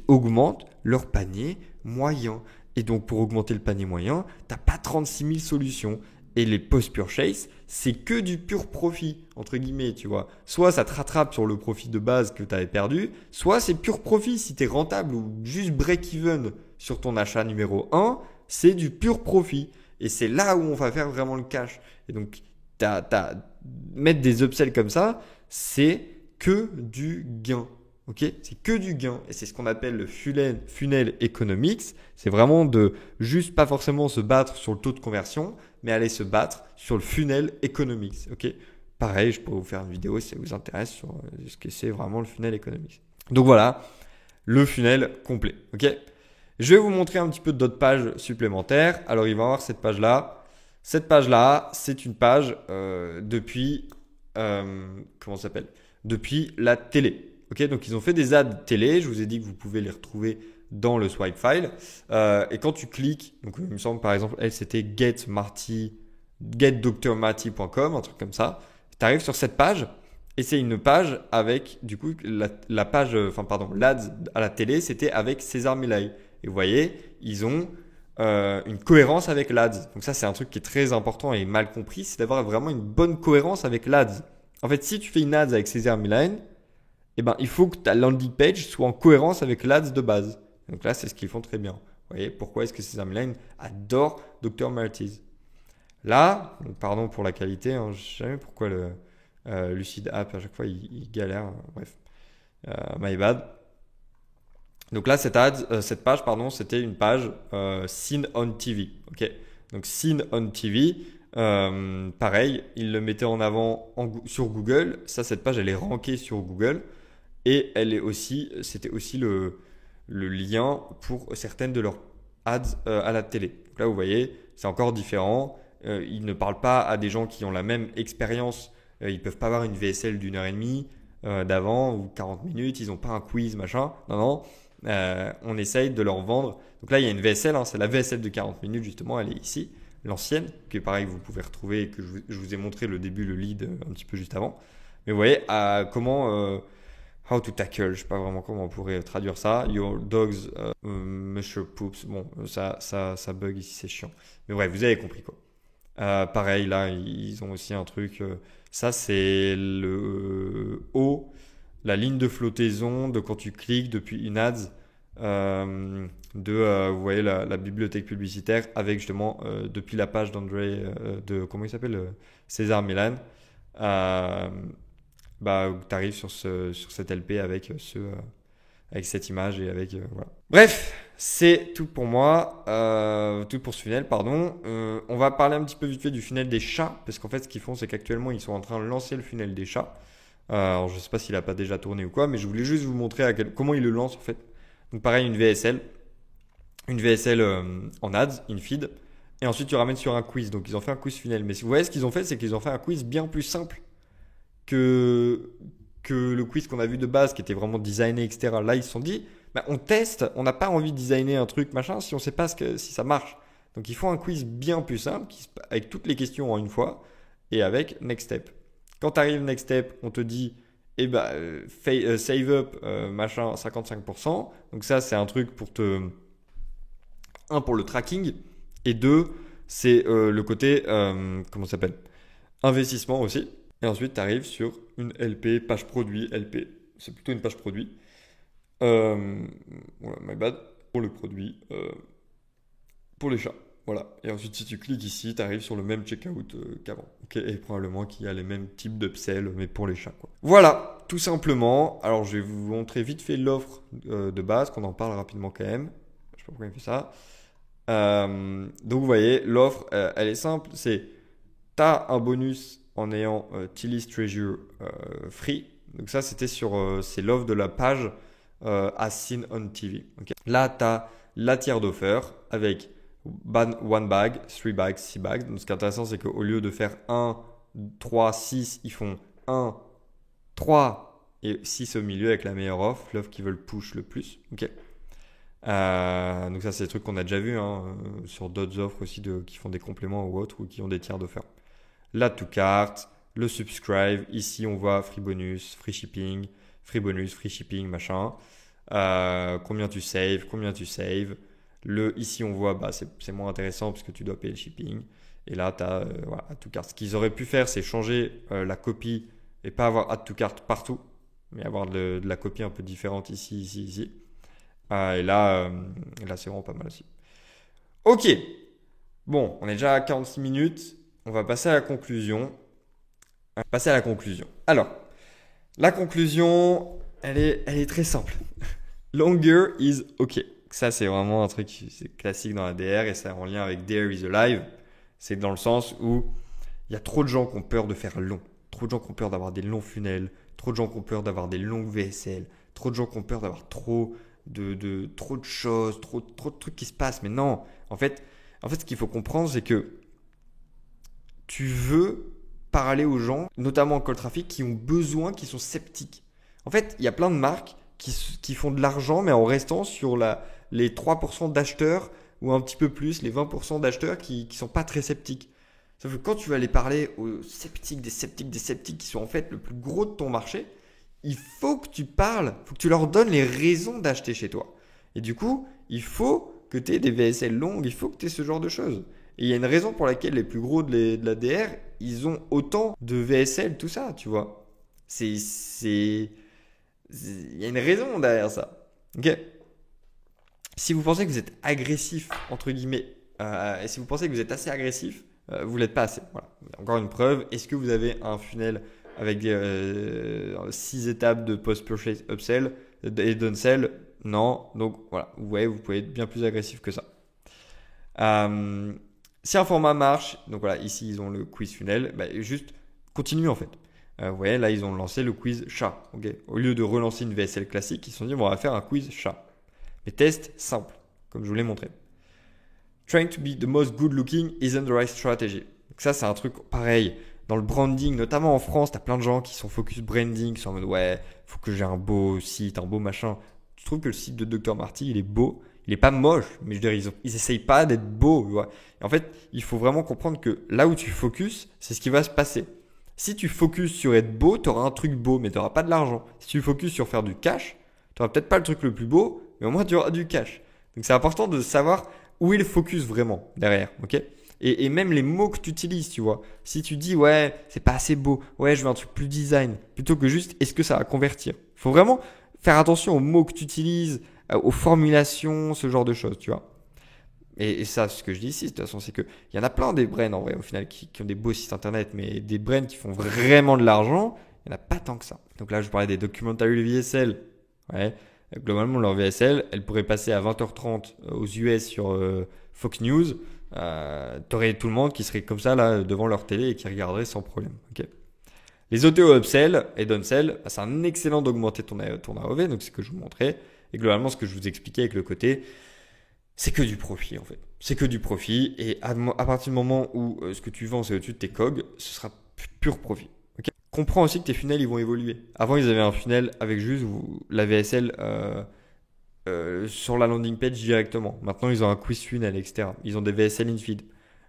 augmentes leur panier moyen. Et donc, pour augmenter le panier moyen, tu n'as pas 36 000 solutions. Et les post-purchase, c'est que du pur profit, entre guillemets, tu vois. Soit ça te rattrape sur le profit de base que tu avais perdu, soit c'est pur profit. Si tu es rentable ou juste break-even sur ton achat numéro 1, c'est du pur profit. Et c'est là où on va faire vraiment le cash. Et donc, mettre des upsells comme ça, c'est que du gain. Okay, c'est que du gain et c'est ce qu'on appelle le funnel economics. C'est vraiment de juste pas forcément se battre sur le taux de conversion, mais aller se battre sur le funnel economics. Okay, pareil, je pourrais vous faire une vidéo si ça vous intéresse sur ce que c'est vraiment le funnel economics. Donc voilà, le funnel complet. Okay, je vais vous montrer un petit peu d'autres pages supplémentaires. Alors il va y avoir cette page-là. Cette page-là, c'est une page depuis comment ça s'appelle ? Depuis la télé. Ok, donc ils ont fait des ads télé. Je vous ai dit que vous pouvez les retrouver dans le swipe file. Et quand tu cliques, donc il me semble par exemple, elle c'était getdrmarty.com, un truc comme ça. Tu arrives sur cette page et c'est une page avec du coup l'ads à la télé, c'était avec César Milay. Et vous voyez, ils ont une cohérence avec l'ads. Donc ça c'est un truc qui est très important et mal compris, c'est d'avoir vraiment une bonne cohérence avec l'ads. En fait, si tu fais une ads avec César Milay, eh ben, il faut que ta landing page soit en cohérence avec l'ads de base. Donc là, c'est ce qu'ils font très bien. Vous voyez, pourquoi est-ce que César Milay adore Dr. Martys ? Là, pardon pour la qualité, hein, je ne sais jamais pourquoi le Lucid App, à chaque fois, il galère. Bref, my bad. Donc là, cette page, c'était une page Seen on TV. Okay, donc Seen on TV. Pareil, ils le mettaient en avant sur Google. Cette page, elle est rankée sur Google. Et c'était aussi le lien pour certaines de leurs ads à la télé. Donc là, vous voyez, c'est encore différent. Ils ne parlent pas à des gens qui ont la même expérience. Ils ne peuvent pas avoir une VSL d'1 heure et demie d'avant ou 40 minutes. Ils n'ont pas un quiz, machin. Non. On essaye de leur vendre. Donc là, il y a une VSL. Hein, c'est la VSL de 40 minutes, justement. Elle est ici. L'ancienne, que pareil, vous pouvez retrouver, que je vous ai montré le début, le lead un petit peu juste avant. Mais vous voyez, comment... how to tackle, je ne sais pas vraiment comment on pourrait traduire ça. Your dogs measure poops. Bon, ça bug ici, c'est chiant. Mais bref, vous avez compris quoi. Pareil, là, ils ont aussi un truc. Ça, c'est le haut, la ligne de flottaison de quand tu cliques depuis une ads vous voyez la bibliothèque publicitaire avec justement depuis la page d'André comment il s'appelle César Milay. Tu arrives sur cette LP avec cette image et avec voilà. Bref, c'est tout pour moi, tout pour ce funnel, pardon. On va parler un petit peu vite fait du funnel des chats, parce qu'en fait ce qu'ils font c'est qu'actuellement ils sont en train de lancer le funnel des chats. Alors je sais pas s'il a pas déjà tourné ou quoi, mais je voulais juste vous montrer comment ils le lancent en fait. Donc pareil, une VSL en ads, in feed, et ensuite tu ramènes sur un quiz. Donc ils ont fait un quiz funnel, mais vous voyez ce qu'ils ont fait, c'est qu'ils ont fait un quiz bien plus simple que le quiz qu'on a vu de base qui était vraiment designé, etc. Là, ils se sont dit, on teste, on n'a pas envie de designer un truc, machin, si on ne sait pas si ça marche. Donc, ils font un quiz bien plus simple, avec toutes les questions en une fois, et avec Next Step. Quand tu arrives Next Step, on te dit, et bah, save up, machin, 55%. Donc ça, c'est un truc pour pour le tracking. Et 2, c'est le côté, comment ça s'appelle, investissement aussi. Et ensuite, tu arrives sur une LP, page produit, LP. C'est plutôt une page produit. Voilà, my bad. Pour le produit, pour les chats. Voilà. Et ensuite, si tu cliques ici, tu arrives sur le même checkout qu'avant. Okay. Et probablement qu'il y a les mêmes types d'upsell, mais pour les chats, quoi. Voilà, tout simplement. Alors, je vais vous montrer vite fait l'offre de base, qu'on en parle rapidement quand même. Je sais pas pourquoi il fait ça. Donc, vous voyez, l'offre, elle est simple. C'est, tu as un bonus en ayant Tilly's Treasure free. Donc ça, c'était c'est l'offre de la page As Seen on TV. Okay. Là, tu as la tier d'offer avec one bag, 3 bags, 6 bags. Donc ce qui est intéressant, c'est qu'au lieu de faire 1, 3, 6, ils font 1, 3 et 6 au milieu avec la meilleure offre, l'offre qui veut le push le plus. Okay. Donc ça, c'est des trucs qu'on a déjà vu sur d'autres offres aussi qui font des compléments ou autres ou qui ont des tiers d'offer. La to cart, le subscribe. Ici, on voit free bonus, free shipping, free bonus, free shipping, machin. Combien tu saves. Ici, on voit, c'est moins intéressant parce que tu dois payer le shipping. Et là, tu as voilà, add to cart. Ce qu'ils auraient pu faire, c'est changer la copie et pas avoir add to cart partout, mais avoir de la copie un peu différente ici. Et là, c'est vraiment pas mal aussi. Ok. Bon, on est déjà à 46 minutes. On va passer à la conclusion. Alors, la conclusion, elle est très simple. Longer is OK. Ça, c'est vraiment un truc c'est classique dans la DR et ça en lien avec DR is alive. C'est dans le sens où il y a trop de gens qui ont peur de faire long. Trop de gens qui ont peur d'avoir des longs funnels. Trop de gens qui ont peur d'avoir des longues VSL. Trop de gens qui ont peur d'avoir trop de choses, trop de trucs qui se passent. Mais non, en fait, ce qu'il faut comprendre, c'est que tu veux parler aux gens, notamment en cold traffic, qui ont besoin, qui sont sceptiques. En fait, il y a plein de marques qui font de l'argent, mais en restant sur les 3% d'acheteurs ou un petit peu plus, les 20% d'acheteurs qui sont pas très sceptiques. Sauf que quand tu vas aller parler aux sceptiques, des sceptiques qui sont en fait le plus gros de ton marché, il faut que tu parles, il faut que tu leur donnes les raisons d'acheter chez toi. Et du coup, il faut que tu aies des VSL longues, il faut que tu aies ce genre de choses. Et il y a une raison pour laquelle les plus gros de la DR, ils ont autant de VSL, tout ça, tu vois. Il y a une raison derrière ça. Ok. Si vous pensez que vous êtes agressif, entre guillemets, et si vous pensez que vous êtes assez agressif, vous l'êtes pas assez. Voilà. Encore une preuve. Est-ce que vous avez un funnel avec 6 étapes de post-purchase upsell et downsell? Non. Donc voilà. Vous voyez, vous pouvez être bien plus agressif que ça. Si un format marche, donc voilà, ici ils ont le quiz funnel, juste continue en fait. Vous voyez, là ils ont lancé le quiz chat. Okay. Au lieu de relancer une VSL classique, ils se sont dit on va faire un quiz chat. Mais test simple, comme je vous l'ai montré. Trying to be the most good looking isn't the right strategy. Donc ça, c'est un truc pareil. Dans le branding, notamment en France, tu as plein de gens qui sont focus branding, qui sont en mode ouais, faut que j'ai un beau site, un beau machin. Je trouve que le site de Dr Marty, il est beau. Il est pas moche, mais je veux dire, ils essayent pas d'être beaux. Tu vois. Et en fait, il faut vraiment comprendre que là où tu focus, c'est ce qui va se passer. Si tu focus sur être beau, tu auras un truc beau, mais tu n'auras pas de l'argent. Si tu focus sur faire du cash, tu n'auras peut-être pas le truc le plus beau, mais au moins tu auras du cash. Donc c'est important de savoir où est le focus vraiment derrière, ok ? Et même les mots que tu utilises, tu vois. Si tu dis ouais, c'est pas assez beau, ouais, je veux un truc plus design, plutôt que juste est-ce que ça va convertir. Il faut vraiment faire attention aux mots que tu utilises, aux formulations, ce genre de choses, tu vois. Et ça, ce que je dis ici, de toute façon, c'est qu'il y en a plein des brands en vrai, au final, qui ont des beaux sites internet, mais des brands qui font vraiment de l'argent, il n'y en a pas tant que ça. Donc là, je parlais des documentaries VSL. Ouais. Globalement, leur VSL, elle pourrait passer à 20h30 aux US sur Fox News. T'aurais tout le monde qui serait comme ça là devant leur télé et qui regarderait sans problème. Okay. Les OTO upsell et downsell, c'est un excellent d'augmenter ton AOV, donc c'est ce que je vous montrais. Et globalement, ce que je vous expliquais avec le côté, c'est que du profit en fait. C'est que du profit et à partir du moment où ce que tu vends c'est au-dessus de tes COG, ce sera pur profit. Okay. Comprends aussi que tes funnels ils vont évoluer. Avant ils avaient un funnel avec juste la VSL sur la landing page directement. Maintenant ils ont un quiz funnel etc. Ils ont des VSL in feed.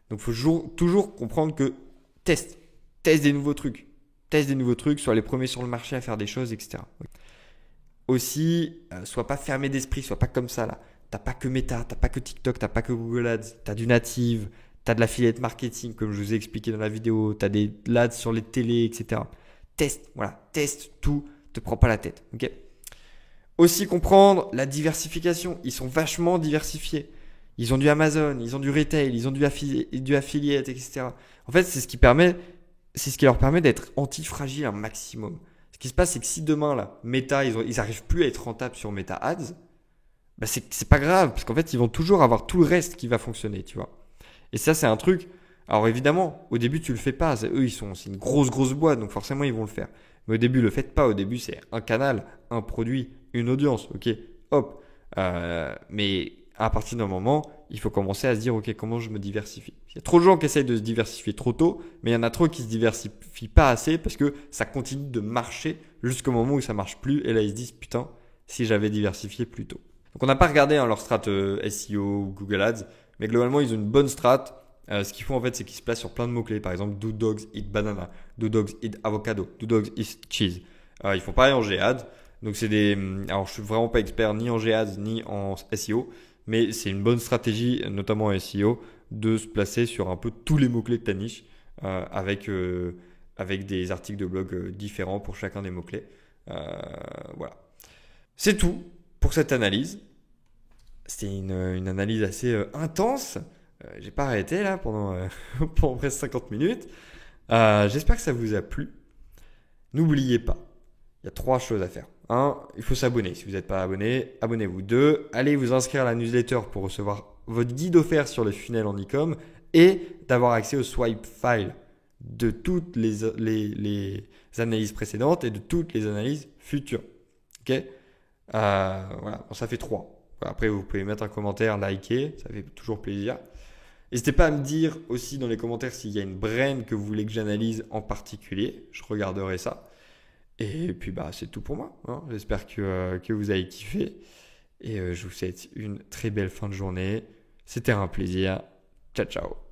Donc il faut toujours comprendre que teste des nouveaux trucs. Teste des nouveaux trucs, sois les premiers sur le marché à faire des choses, etc. Aussi, sois pas fermé d'esprit, sois pas comme ça là. T'as pas que Meta, t'as pas que TikTok, t'as pas que Google Ads, t'as du native, t'as de l'affiliate marketing comme je vous ai expliqué dans la vidéo, t'as des ads sur les télés, etc. Teste tout, te prends pas la tête, ok? Aussi comprendre la diversification, ils sont vachement diversifiés. Ils ont du Amazon, ils ont du retail, ils ont du affiliate, etc. En fait, c'est ce qui leur permet d'être anti-fragile un maximum. Ce qui se passe, c'est que si demain, là, Meta, ils arrivent plus à être rentables sur Meta Ads, bah c'est pas grave, parce qu'en fait, ils vont toujours avoir tout le reste qui va fonctionner, tu vois. Et ça, c'est un truc. Alors évidemment, au début, tu le fais pas. C'est une grosse boîte, donc forcément, ils vont le faire. Mais au début, le faites pas. Au début, c'est un canal, un produit, une audience, ok, hop. Mais à partir d'un moment, il faut commencer à se dire, ok, comment je me diversifie. Il y a trop de gens qui essayent de se diversifier trop tôt, mais il y en a trop qui se diversifient pas assez parce que ça continue de marcher jusqu'au moment où ça marche plus. Et là, ils se disent, putain, si j'avais diversifié plus tôt. Donc, on n'a pas regardé leur strat SEO ou Google Ads, mais globalement, ils ont une bonne strat. Ce qu'ils font en fait, c'est qu'ils se placent sur plein de mots-clés. Par exemple, do dogs eat banana, do dogs eat avocado, do dogs eat cheese. Ils font pareil en GAD. Donc c'est alors je suis vraiment pas expert ni en GAD ni en SEO, mais c'est une bonne stratégie, notamment en SEO, de se placer sur un peu tous les mots-clés de ta niche, avec des articles de blog différents pour chacun des mots-clés. Voilà. C'est tout pour cette analyse. C'était une analyse assez intense. J'ai pas arrêté là pendant presque 50 minutes. J'espère que ça vous a plu. N'oubliez pas, il y a 3 choses à faire. 1, il faut s'abonner. Si vous n'êtes pas abonné, abonnez-vous. 2, allez vous inscrire à la newsletter pour recevoir votre guide offert sur le funnel en e-com et d'avoir accès au swipe file de toutes les analyses précédentes et de toutes les analyses futures. Ok, voilà, bon, ça fait 3. Après, vous pouvez mettre un commentaire, liker, ça fait toujours plaisir. N'hésitez pas à me dire aussi dans les commentaires s'il y a une brain que vous voulez que j'analyse en particulier. Je regarderai ça. Et puis, c'est tout pour moi. J'espère que vous avez kiffé. Et je vous souhaite une très belle fin de journée. C'était un plaisir. Ciao, ciao.